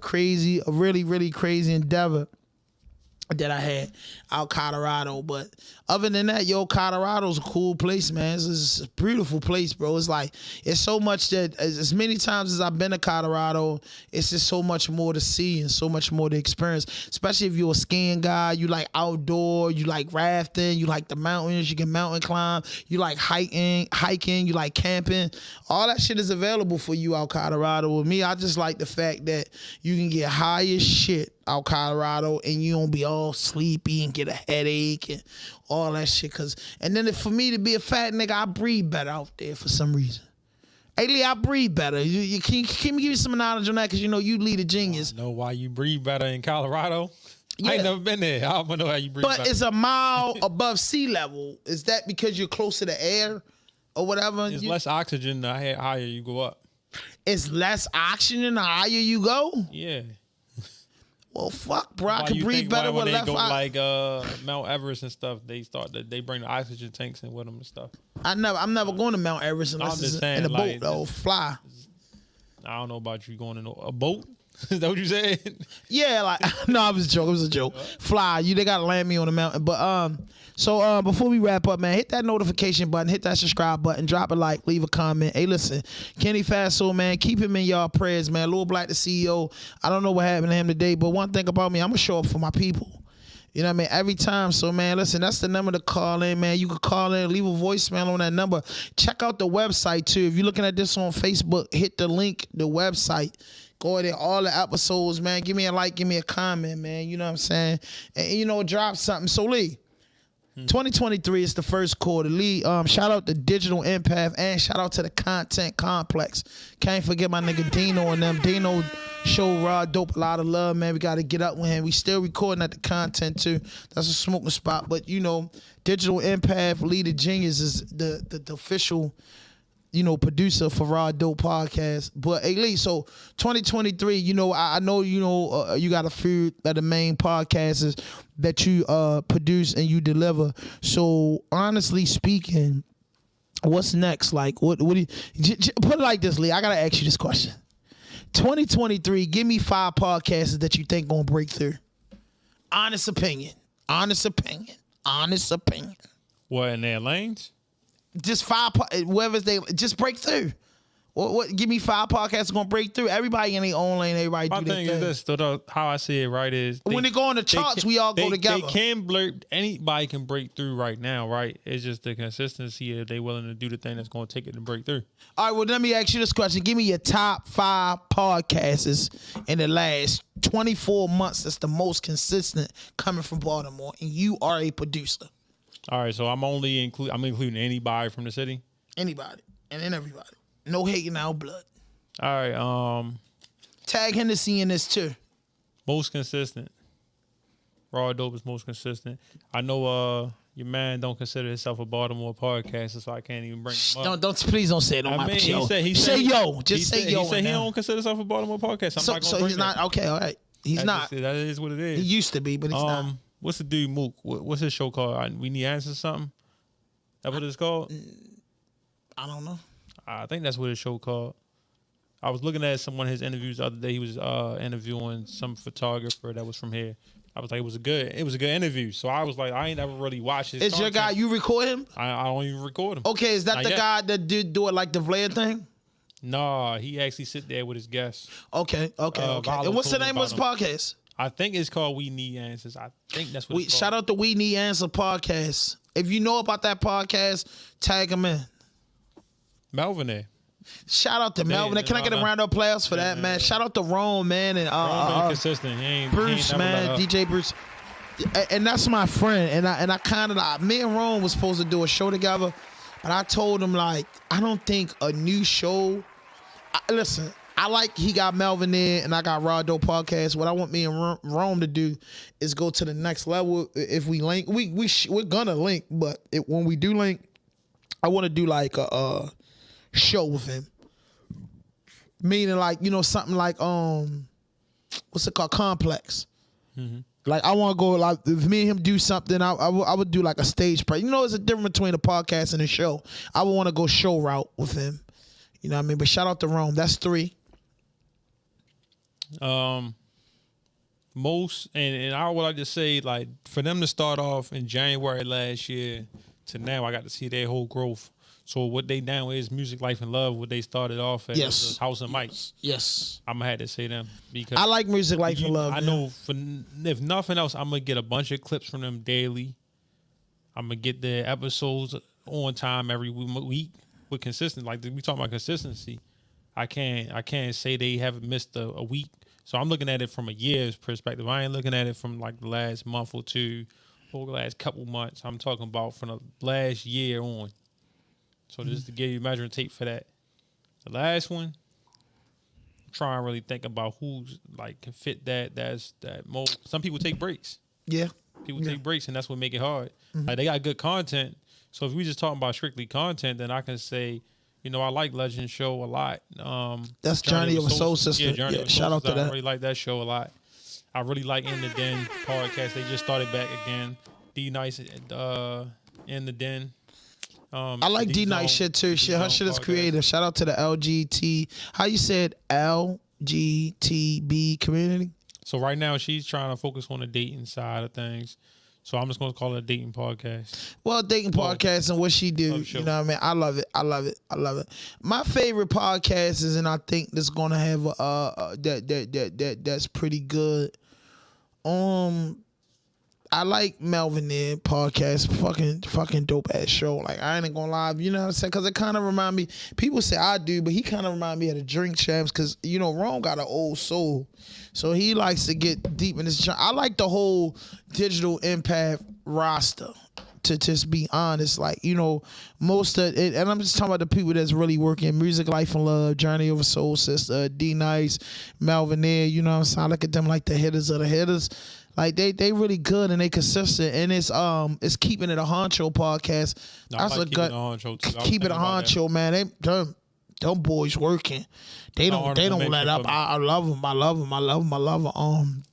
S1: really, really crazy endeavor that I had out Colorado. But other than that, Colorado's a cool place, man. It's a beautiful place, bro. It's like, it's so much that as many times as I've been to Colorado, it's just so much more to see and so much more to experience, especially if you're a skiing guy, you like outdoor, you like rafting, you like the mountains, you can mountain climb, you like hiking, you like camping. All that shit is available for you out Colorado. With me, I just like the fact that you can get high as shit out Colorado and you don't be all sleepy and get a headache and all that shit. And then for me to be a fat nigga, I breathe better out there for some reason. Hey, Lee, I breathe better. Can you give me some knowledge on that? Because, you lead a genius.
S2: I know why you breathe better in Colorado.
S1: Yeah.
S2: I ain't never been there. I don't know how you breathe better.
S1: But it's a mile above sea level. Is that because you're close to the air or whatever?
S2: It's less oxygen the higher you go up.
S1: It's less oxygen the higher you go?
S2: Yeah.
S1: Well, fuck, bro. I can breathe better with left eye.
S2: When they go like Mount Everest and stuff, they bring the oxygen tanks in with them and stuff.
S1: I'm never going to Mount Everest unless it's in a boat or fly.
S2: I don't know about you going in a boat. Is that what you said?
S1: Yeah, like no, it was a joke. It was a joke. Fly, they gotta land me on the mountain. But so before we wrap up, man, hit that notification button, hit that subscribe button, drop a like, leave a comment. Hey, listen, Kenny Faso, man, keep him in y'all prayers, man. Lil Black, the CEO. I don't know what happened to him today, but one thing about me, I'm gonna show up for my people. You know what I mean? Every time. So, man, listen, that's the number to call in, man. You can call in, leave a voicemail on that number. Check out the website, too. If you're looking at this on Facebook, hit the link, the website. Go there, all the episodes, man. Give me a like, give me a comment, man. You know what I'm saying? And, drop something. So, Lee, 2023 is the first quarter. Lee, shout out to Digital Empath and shout out to the Content Complex. Can't forget my nigga Dino and them. Dino show RawDope a lot of love, man. We got to get up with him. We still recording at the Content, too. That's a smoking spot. But, Digital Empath, Lee the Genius is the official producer for RawDope Podcast. But hey, Lee, so 2023, I know you got a few of the main podcasts that you produce and you deliver. So honestly speaking, what's next? Like, what do you put it like this, Lee? I gotta ask you this question. 2023, give me 5 podcasts that you think gonna break through. Honest opinion.
S2: What, in their lanes?
S1: Just 5, whoever's they just break through. What? Give me 5 podcasts gonna break through. Everybody in their own lane. Everybody do their thing.
S2: My thing is this, though, how I see it, right? Is
S1: when they go on the charts, we all go together.
S2: Anybody can break through right now, right? It's just the consistency if they willing to do the thing that's gonna take it to break through. All
S1: right. Well, let me ask you this question. Give me your top 5 podcasts in the last 24 months that's the most consistent coming from Baltimore, and you are a producer.
S2: All right, so I'm including anybody from the city.
S1: Anybody and then everybody. No hating our blood.
S2: All right.
S1: Tag Hennessy in this too.
S2: Most consistent. RawDope is most consistent. I know your man don't consider himself a Baltimore podcaster, so I can't even bring him up.
S1: Please don't say it on my show.
S2: He said
S1: yo. Just say yo.
S2: He said he don't consider himself a Baltimore podcast.
S1: So he's not okay. All right, he's not.
S2: That is what it is.
S1: He used to be, but he's not.
S2: What's the dude Mook? What's his show called? We Need Answers something? That what it's called?
S1: I don't know.
S2: I think that's what his show called. I was looking at one of his interviews the other day. He was interviewing some photographer that was from here. I was like, it was a good interview. So I was like, I ain't never really watched his
S1: It's
S2: content.
S1: your guy. You record him?
S2: I don't even record him.
S1: Okay, is that not the yet. Guy that did do it like the Vlad thing?
S2: Nah, he actually sit there with his guests.
S1: Okay. And what's the name of his podcast?
S2: I think it's called We Need Answers. I think that's what it's called.
S1: Shout out to We Need Answers podcast. If you know about that podcast, tag him in.
S2: Melvin there.
S1: Shout out to Melvin. Can I get a round of applause for that, man? Shout out to Rome, man, and
S2: Rome consistent.
S1: Bruce, man, DJ Bruce, and that's my friend. And I kind of me and Rome was supposed to do a show together, but I told him like I don't think a new show. Listen, I like he got Melvin there and I got RawDope Podcast. What I want me and Rome to do is go to the next level. If we link, we're gonna link, but when we do link, I want to do like a show with him. Meaning like, something like what's it called? Complex. Mm-hmm. Like I want to go like if me and him do something, I would do like a stage play. There's a difference between a podcast and a show. I would want to go show route with him. You know what I mean? But shout out to Rome. That's 3.
S2: Most and I would like to say like for them to start off in January last year to now, I got to see their whole growth. So what they now is Music, Life, and Love. What they started off as was House and Mike.
S1: Yes.
S2: I'm gonna have to say them because
S1: I like Music, Life, and Love.
S2: I know if nothing else, I'm gonna get a bunch of clips from them daily. I'm gonna get their episodes on time every week with consistent. Like we talking about consistency. I can't say they haven't missed a week. So I'm looking at it from a year's perspective. I ain't looking at it from like the last month or two or the last couple months. I'm talking about from the last year on. So just to give you measuring tape for that. The last one, I'm trying to really think about who's like can fit that mold. Some people take breaks.
S1: Yeah.
S2: People take breaks and that's what make it hard. Like they got good content. So if we just talking about strictly content, then I can say, I like Legend Show a lot.
S1: That's Journey of a Soul Sister.
S2: Yeah, Journey of a Soul
S1: shout out to
S2: Sister.
S1: that.
S2: I really like that show a lot. I really like In the Den podcast. They just started back again. D Nice In the Den.
S1: I like D Nice shit too. Her shit is creative. Shout out to the LGBT. How you said LGTB community?
S2: So right now she's trying to focus on the dating side of things. So I'm just going to call it a dating podcast.
S1: Well, dating podcast and what she do. You know what I mean? I love it. I love it. I love it. My favorite podcast is, and I think that's going to have that's pretty good. I like Melvin there podcast, fucking dope ass show. Like I ain't gonna lie, you know what I'm saying? Cause it kind of remind me. People say I do, but he kind of remind me of the Drink Champs. Cause Rome got an old soul, so he likes to get deep in his. I like the whole Digital Impact roster. To just be honest, like most of it, and I'm just talking about the people that's really working. Music, Life, and Love, Journey of a Soul Sister, D Nice, Melvin there. You know what I'm saying? I look at them like the hitters of the hitters. Like they really good and they consistent, and it's keeping it a honcho podcast.
S2: No,
S1: that's
S2: like
S1: a good keep it a honcho, man. Them boys working. They don't let up. I love them. I love them.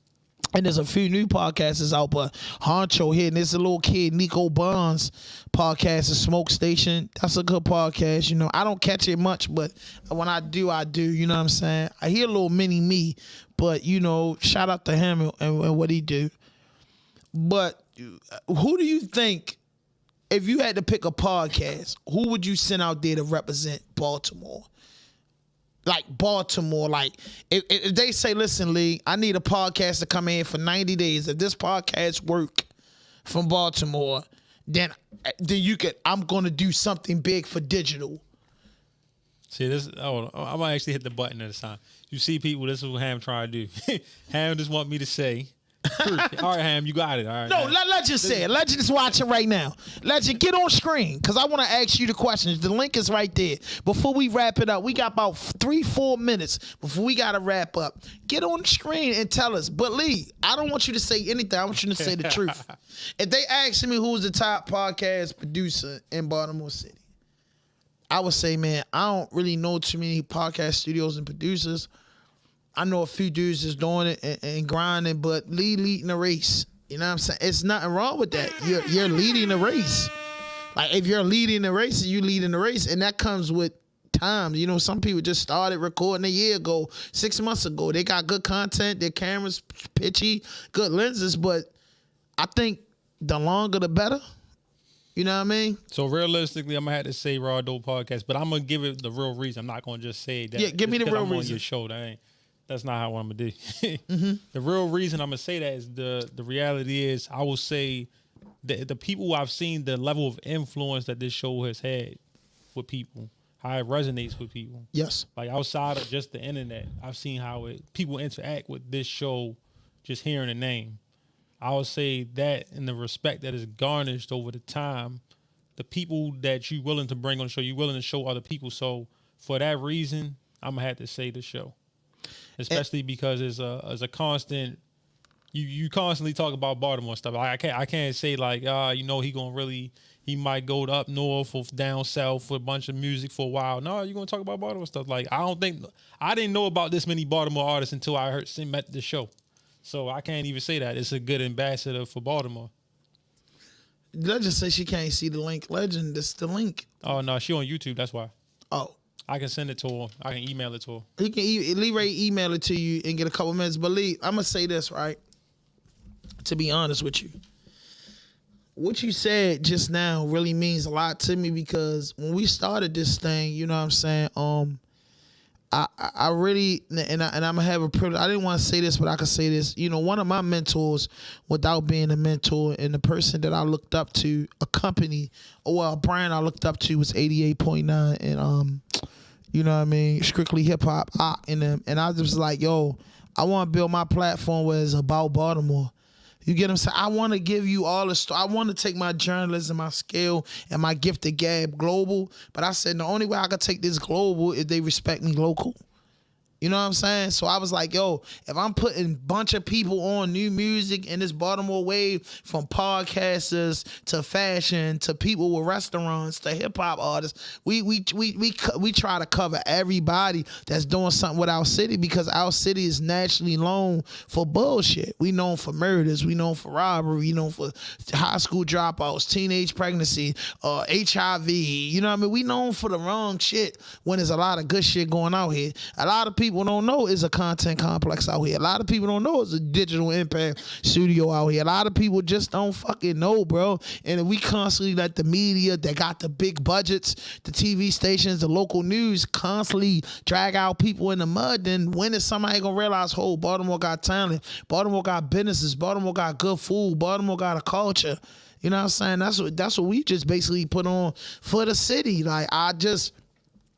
S1: And there's a few new podcasts out, but honcho here, and there's a little kid Nico Bonds podcast, the Smoke Station. That's a good podcast. I don't catch it much, but when I do. You know what I'm saying? I hear a little mini me. But, shout out to him and what he do. But who do you think, if you had to pick a podcast, who would you send out there to represent Baltimore? Like Baltimore, like if they say, listen, Lee, I need a podcast to come in for 90 days. If this podcast work from Baltimore, then I'm going to do something big for digital.
S2: See this? Oh, I might actually hit the button at this time. You see, people, this is what Ham trying to do. Ham just want me to say, all right, Ham, you got it. All right.
S1: No, Legend say it. Legend is watching right now. Legend, get on screen because I want to ask you the questions. The link is right there. Before we wrap it up, we got about 3-4 minutes before we got to wrap up. Get on the screen and tell us. But Lee, I don't want you to say anything. I want you to say the truth. If they ask me who's the top podcast producer in Baltimore City, I would say, man, I don't really know too many podcast studios and producers. I know a few dudes that's doing it and grinding, but Lee leading the race. You know what I'm saying? It's nothing wrong with that. You're leading the race. Like if you're leading the race, you leading the race, and that comes with time. Some people just started recording a year ago, 6 months ago. They got good content, their cameras pitchy, good lenses, but I think the longer the better. You know what I mean?
S2: So realistically, I'm gonna have to say RawDope Podcast, but I'm gonna give it the real reason. I'm not gonna just say that.
S1: Yeah, give me the real reason.
S2: On your show, that's not how I'm gonna do. The real reason I'm gonna say that is the reality is I will say the people I've seen, the level of influence that this show has had with people, how it resonates with people.
S1: Yes.
S2: Like outside of just the internet, I've seen how people interact with this show, just hearing the name. I would say that in the respect that is garnished over the time, the people that you're willing to bring on the show, you're willing to show other people. So for that reason, I'm going to have to say the show. especially because it's a constant. You constantly talk about Baltimore stuff. Like, I can't say like he might go to up north or down south for a bunch of music for a while. No, you're gonna talk about Baltimore stuff. Like I didn't know about this many Baltimore artists until I met the show. So I can't even say that. It's a good ambassador for Baltimore.
S1: Legend says she can't see the link. Legend, this the link.
S2: Oh no, she on YouTube. That's why.
S1: Oh.
S2: I can send it to her. I can email it to her.
S1: He can Lee Ray email it to you and get a couple minutes. But Lee, I'm gonna say this, right? To be honest with you, what you said just now really means a lot to me because when we started this thing, you know what I'm saying? I really, and I'm gonna have a privilege. I didn't want to say this, but I can say this. You know, one of my mentors, without being a mentor, and the person that I looked up to, a company, a brand I looked up to was 88.9, and you know what I mean, strictly hip hop, and I was just like, yo, I want to build my platform where it's about Baltimore. You get what I'm saying? I want to give you all the story. I want to take my journalism, my skill, and my gift of gab global. But I said the only way I could take this global is they respect me local. You know what I'm saying? So I was like, yo, if I'm putting a bunch of people on new music in this Baltimore wave, from podcasters to fashion to people with restaurants to hip hop artists, we try to cover everybody that's doing something with our city because our city is naturally known for bullshit. We known for murders, we known for robbery, we known for high school dropouts, teenage pregnancy, HIV. You know what I mean? We known for the wrong shit when there's a lot of good shit going out here. A lot of people don't know is a content complex out here. A lot of people don't know it's a digital impact studio out here. A lot of people just don't fucking know, bro. And we constantly let the media that got the big budgets, the TV stations, the local news constantly drag out people in the mud. Then when is somebody gonna realize, oh, Baltimore got talent, Baltimore got businesses, Baltimore got good food, Baltimore got a culture. You know what I'm saying? That's what we just basically put on for the city. Like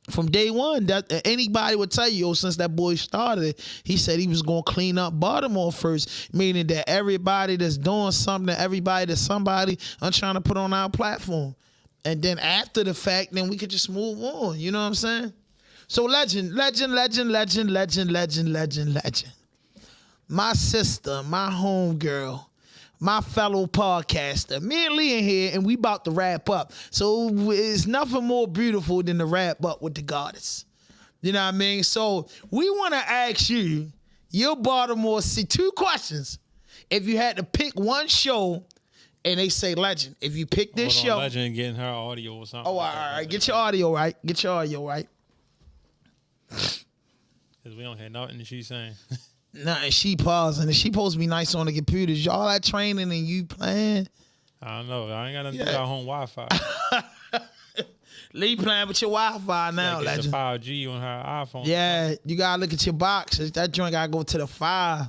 S1: from day one, that anybody would tell you, since that boy started, he said he was gonna clean up Baltimore first, meaning that everybody that's doing something, everybody that's somebody, I'm trying to put on our platform, and then after the fact, then we could just move on. You know what I'm saying? So legend. My sister, my homegirl, my fellow podcaster, me and Lee in here, and we about to wrap up. So it's nothing more beautiful than to wrap up with the goddess. You know what I mean? So we want to ask you, your Baltimore City, 2 questions. If you had to pick one show, and they say Legend, if you pick this show.
S2: Legend getting her audio or something.
S1: Oh, all right. Get your audio right. Because
S2: we don't hear nothing she's saying.
S1: Nah, and she pausing, and she supposed to be nice on the computers. Y'all that training and you playing.
S2: I don't know. I ain't got nothing to do with our home Wi-Fi.
S1: Lee playing with your Wi-Fi now,
S2: get
S1: Legend.
S2: the 5G on her iPhone.
S1: Yeah, you gotta look at your box. That joint gotta go to the 5.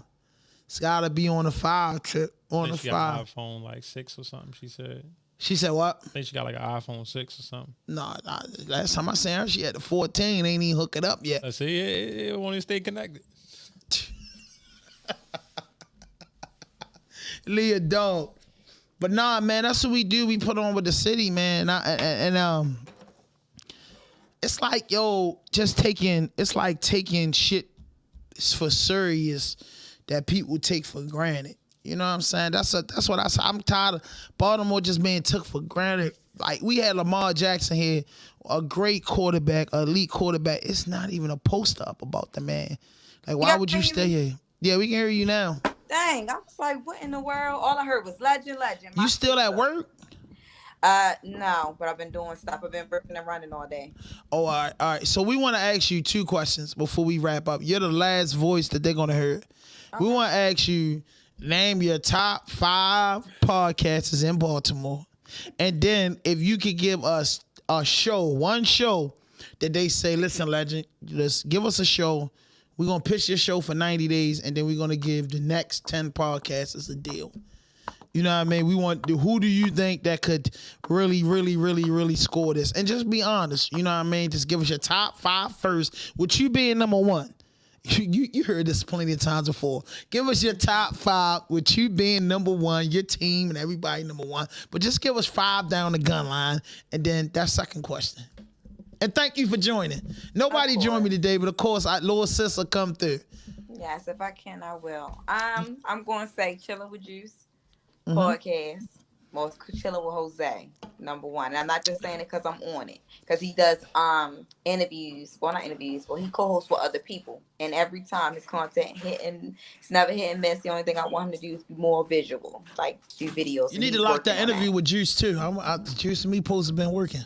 S1: It's gotta be on the 5 tip. On the 5.
S2: She got an iPhone like 6 or something. She said.
S1: She said what?
S2: I think she got like an iPhone 6 or something.
S1: Nah, last time I seen her, she had the 14. Ain't even hook it up yet.
S2: I see it won't even stay connected.
S1: Leah dog. But nah, man, that's what we do. We put on with the city, man. And it's like, yo, it's like taking shit for serious that people take for granted. You know what I'm saying? That's what I say. I'm tired of Baltimore just being took for granted. Like, we had Lamar Jackson here, a great quarterback, elite quarterback. It's not even a poster up about the man. Like, why would you stay here? Yeah, we can hear you now.
S9: Dang, I was like, what in the world? All I heard was legend.
S1: You still at work?
S9: No, but I've been doing stuff. I've been working and running all day.
S1: Oh, all right. So we want to ask you 2 questions before we wrap up. You're the last voice that they're going to hear. Okay. We want to ask you, name your top 5 podcasters in Baltimore. And then if you could give us a show, one show that they say, listen, Legend, just give us a show. We're going to pitch your show for 90 days, and then we're going to give the next 10 podcasters a deal. You know what I mean? Who do you think that could really, really, really, really score this? And just be honest. You know what I mean? Just give us your top 5 first, with you being number 1. You heard this plenty of times before. Give us your top 5 with you being number 1, your team and everybody number 1. But just give us 5 down the gun line, and then that's second question. And thank you for joining. Nobody joined me today, but of course, little sister come through.
S9: Yes, if I can, I will. I'm going to say Chilling with Juice podcast. Most Chilling with Jose, number one. And I'm not just saying it because I'm on it, because he does interviews. Well, not interviews, but he co-hosts with other people. And every time his content hitting, it's never hit and miss. The only thing I want him to do is be more visual, like do videos.
S1: You need to lock that interview with Juice too. Juice and me post have been working.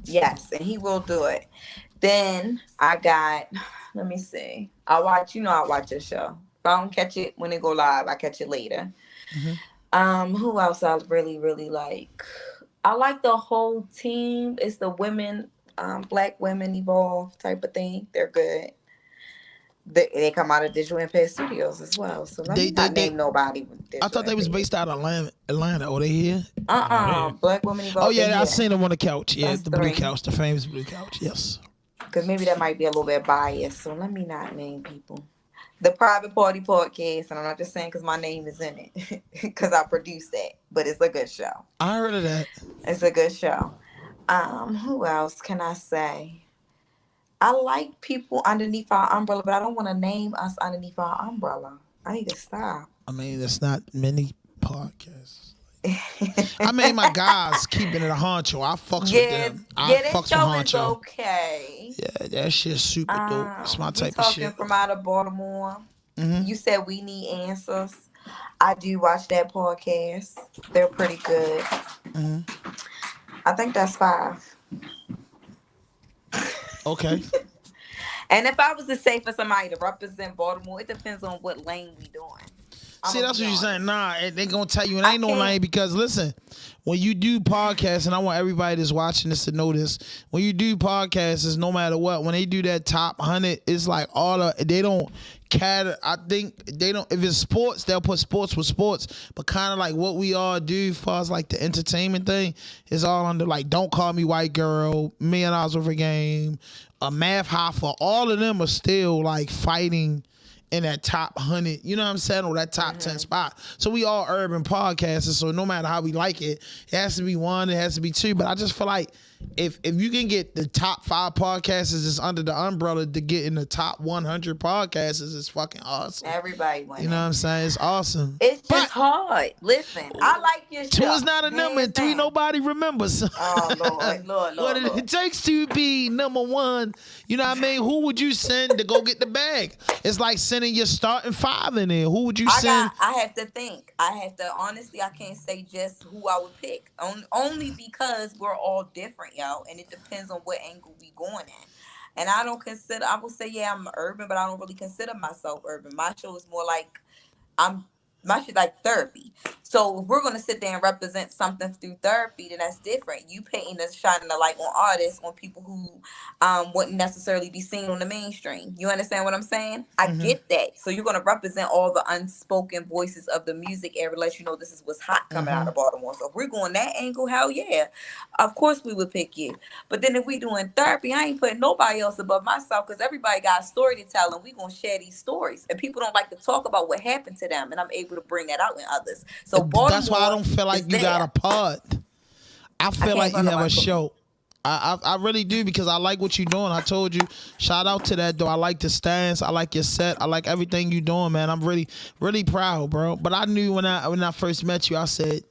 S9: Yes, and he will do it. Then I got, let me see. I watch your show. If I don't catch it when it go live, I catch it later. Who else I really, really like? I like the whole team. It's the women, Black Women Evolve type of thing. They're good. They come out of Digital Impact Studios as well. So let me not name nobody.
S1: I thought they was based out of Atlanta. Oh, they here?
S9: Black Women Evolve.
S1: Oh yeah, I seen them on the couch. Yeah, the blue couch, the famous blue couch. Yes.
S9: Because maybe that might be a little bit biased. So let me not name people. The Private Party Podcast, and I'm not just saying because my name is in it, because I produced that, but it's a good show.
S1: I heard of that.
S9: It's a good show. Who else can I say? I like people underneath our umbrella, but I don't want to name us underneath our umbrella. I need to stop.
S1: I mean, there's not many podcasts. I mean, my guys keeping it a honcho. I fucks with them. I fucks with honcho.
S9: Is okay.
S1: Yeah, that shit's super dope. It's my type of shit.
S9: Talking from out of Baltimore. You said We Need Answers. I do watch that podcast. They're pretty good. I think that's 5.
S1: Okay.
S9: And if I was to say for somebody to represent Baltimore, it depends on what lane we doing.
S1: See, that's what you're saying. Nah, they gonna tell you it ain't no lane, because listen, when you do podcasts, and I want everybody that's watching this to know this, when you do podcasts, it's no matter what, when they do that top 100, it's like they don't cater. I think they don't, if it's sports, they'll put sports with sports, but kind of like what we all do as far as like the entertainment thing is all under like Don't Call Me White Girl, $1 Million Worth of Game, a Math Hoffa, all of them are still like fighting in that top 100, you know what I'm saying, or that top 10 spot. So we all urban podcasters, so no matter how we like it, it has to be 1, it has to be 2, but I just feel like if you can get the top 5 podcasters that's under the umbrella to get in the top 100 podcasters, it's fucking awesome.
S9: Everybody wins.
S1: You know what I'm saying? It's awesome.
S9: It's just hard. Listen, I like your show.
S1: 2 is not a number, and 3 nobody remembers.
S9: Oh, Lord.
S1: What it takes to be number 1, you know what I mean? Who would you send to go get the bag? It's like sending your starting 5 in there. Who would you send?
S9: I have to think. Honestly, I can't say just who I would pick. Only because we're all different, yo, and it depends on what angle we going at. And I would say, yeah, I'm urban, but I don't really consider myself urban. My show is more like, my shit like therapy. So if we're gonna sit there and represent something through therapy, then that's different. You shining the light on artists, on people who wouldn't necessarily be seen on the mainstream. You understand what I'm saying? I get that. So you're gonna represent all the unspoken voices of the music area, let you know this is what's hot coming out of Baltimore. So if we're going that angle, hell yeah, of course we would pick you. But then if we doing therapy, I ain't putting nobody else above myself, because everybody got a story to tell, and we gonna share these stories. And people don't like to talk about what happened to them, and I'm able to bring that out in others. So Baltimore,
S1: that's why I don't feel like you got a pod. I feel like you have a show. I really do, because I like what you're doing. I told you, shout out to that though. I like the stance. I like your set. I like everything you're doing, man. I'm really, really proud, bro. But I knew when I first met you, I said,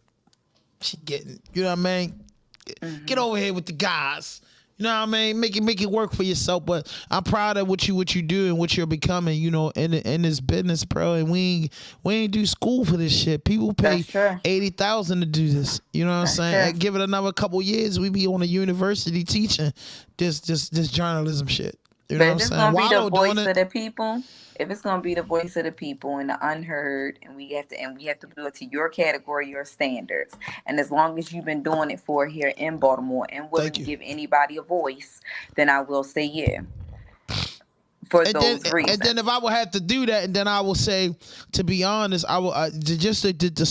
S1: she getting, you know what I mean? Get over here with the guys. You know what I mean? Make it work for yourself. But I'm proud of what you do and what you're becoming, you know, in this business, bro. And we ain't do school for this shit. People pay $80,000 to do this. You know what I'm saying? Give it another couple years, we be on a university teaching this journalism shit. You know what I'm saying?
S9: But if it's gonna be the voice of the people, if it's gonna be the voice of the people and the unheard, and we have to do it to your category, your standards. And as long as you've been doing it for here in Baltimore and willing to give anybody a voice, then I will say yeah. For those reasons.
S1: And then if I would have to do that, and then I will say, to be honest, I will just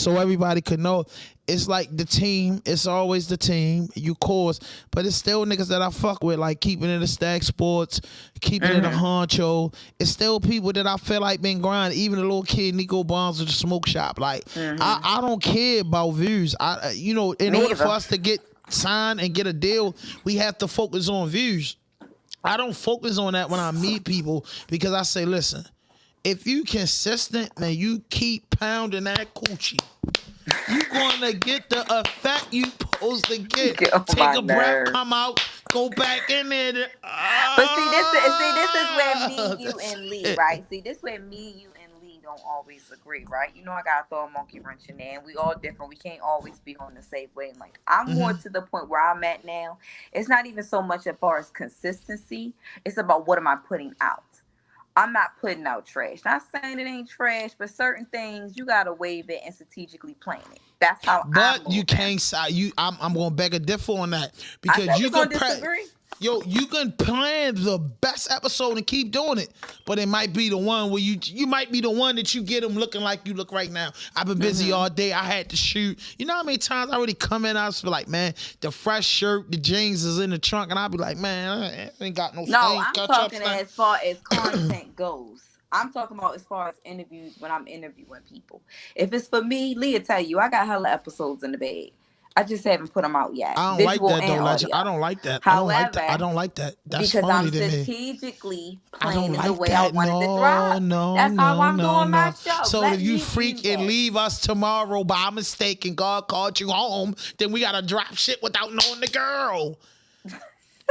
S1: so everybody could know, it's like the team. It's always the team. You course, but it's still niggas that I fuck with, like keeping it a Stack Sports, keeping it a honcho. It's still people that I feel like been grinding. Even the little kid Nico Bonds with the smoke shop. Like I don't care about views. In order for us to get signed and get a deal, we have to focus on views. I don't focus on that when I meet people, because I say, listen, if you consistent and you keep pounding that coochie, you gonna get the effect you supposed to get. Take a breath, come out, go back in there.
S9: But see, this is where me, you, and Lee, right? See, this is where me, you, and Lee don't always agree, right? You know, I gotta throw a monkey wrench in there, and we all different. We can't always be on the same way. Like, I'm more to the point where I'm at now. It's not even so much as far as consistency. It's about what am I putting out. I'm not putting out trash. Not saying it ain't trash, but certain things you gotta wave it and strategically plan it. That's how.
S1: But you can't. I'm gonna beg a differ on that because you can disagree. You can plan the best episode and keep doing it, but it might be the one where you might be the one that you get them looking like you look right now. I've been busy all day. I had to shoot. You know how many times I already come in, I was like, man, the fresh shirt, the jeans is in the trunk, and I'll be like, man, I ain't got no.
S9: No, I'm talking as far as content goes. I'm talking about as far as interviews when I'm interviewing people. If it's for me, Leah tell you, I got hella episodes in the bag. I just haven't put them out yet.
S1: I don't like that though, Legend. I don't like that.
S9: However,
S1: I don't like that. That's
S9: because
S1: funny
S9: I'm
S1: to me.
S9: strategically planning the way I wanted to drop. That's how I'm doing my show.
S1: So if you freak and leave us tomorrow by mistake and God called you home, then we gotta drop shit without knowing the girl.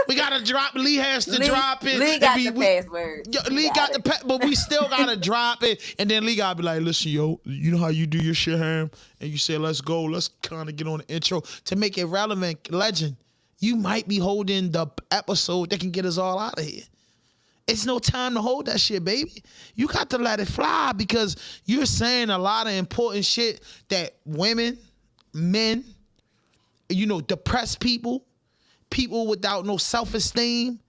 S1: We gotta drop. Lee has to drop it.
S9: Lee got the password.
S1: Lee got the but we still gotta drop it. And then Lee gotta be like, listen, yo, you know how you do your shit, Ham? And you say, let's go. Let's kind of get on the intro to make it relevant. Legend, you might be holding the episode that can get us all out of here. It's no time to hold that shit, baby. You got to let it fly because you're saying a lot of important shit that women, men, depressed people without no self-esteem,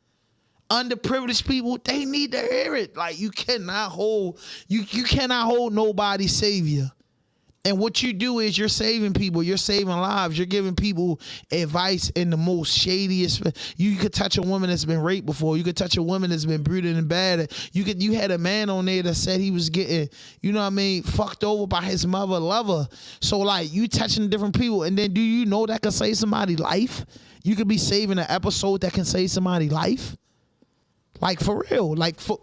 S1: underprivileged people, they need to hear it. Like you cannot hold nobody's savior. And what you do is you're saving people, you're saving lives, you're giving people advice in the most shadiest. You could touch a woman that's been raped before. You could touch a woman that's been brutal and bad. You had a man on there that said he was getting, fucked over by his mother lover. So like you touching different people, and then do you know that can save somebody's life? You could be saving an episode that can save somebody's life. Like for real, like for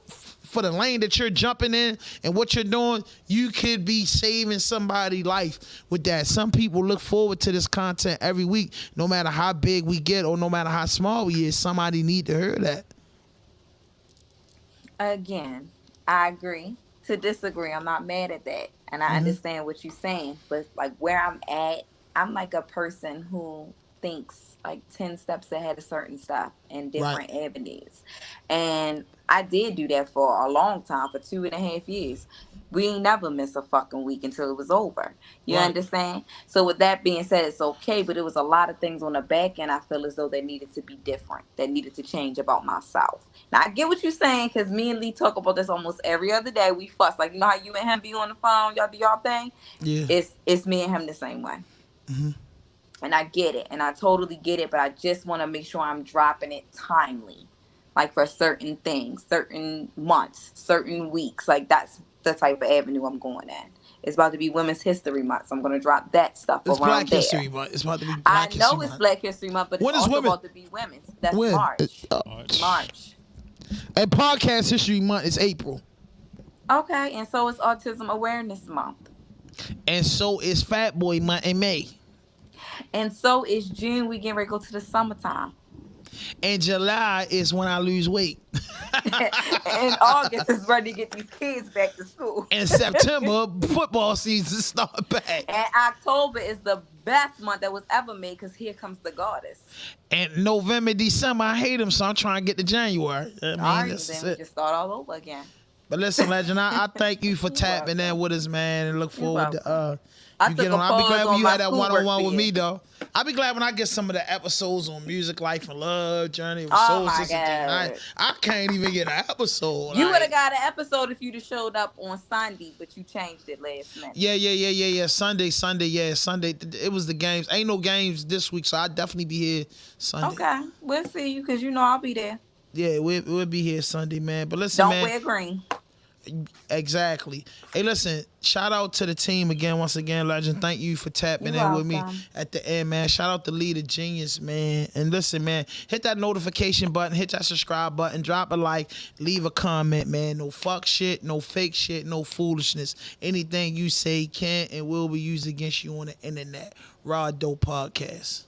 S1: the lane that you're jumping in and what you're doing, you could be saving somebody's life with that. Some people look forward to this content every week, no matter how big we get or no matter how small we is. Somebody need to hear that.
S9: Again, I agree to disagree. I'm not mad at that, and I understand what you're saying. But like where I'm at, I'm like a person who thinks like 10 steps ahead of certain stuff in different avenues. And I did do that for a long time, for 2.5 years. We ain't never miss a fucking week until it was over. You understand? So with that being said, it's okay, but it was a lot of things on the back end I feel as though they needed to be different, that needed to change about myself. Now I get what you're saying, because me and Lee talk about this almost every other day. We fuss. Like, you know how you and him be on the phone, y'all do y'all thing? Yeah. It's me and him the same way. Mm-hmm. And I get it, and I totally get it, but I just want to make sure I'm dropping it timely, like for certain things, certain months, certain weeks. Like that's the type of avenue I'm going in. It's about to be Women's History Month, so I'm going to drop that stuff around there. It's Black History Month. It's about to be Black History Month. I know it's Black History Month, but it's also about to be Women's. That's March. March.
S1: And Podcast History Month is April.
S9: Okay, and so is Autism Awareness Month.
S1: And so is Fat Boy Month in May.
S9: And so is June. We getting ready to go to the summertime.
S1: And July is when I lose weight.
S9: And August is ready to get these kids back to school.
S1: And September, football season start back.
S9: And October is the best month that was ever made, because here comes the goddess.
S1: And November, December, I hate them, so I'm trying to get to January.
S9: All right, then we just start all over again.
S1: But listen, Legend, I thank you for tapping in with us, man, and look forward to I'll be glad when you had that one-on-one with me, though. I'll be glad when I get some of the episodes on music, life, and love, journey of soul, sister. I can't even get an episode.
S9: You would have got an episode if you'd have showed up on Sunday, but you changed it last minute.
S1: Yeah. Sunday. It was the games. Ain't no games this week, so I'll definitely be here Sunday.
S9: Okay, we'll see you, because I'll be there.
S1: Yeah, we'll be here Sunday, man. But listen,
S9: Don't wear green.
S1: Exactly. Hey, listen, shout out to the team again, once again, Legend. Thank you for tapping
S9: You're
S1: in with me
S9: welcome.
S1: at the end, man. Shout out to Leader Genius, man. And listen, man, hit that notification button, hit that subscribe button, drop a like, leave a comment, man. No fuck shit, no fake shit, no foolishness. Anything you say can and will be used against you on the internet. RawDope Podcast.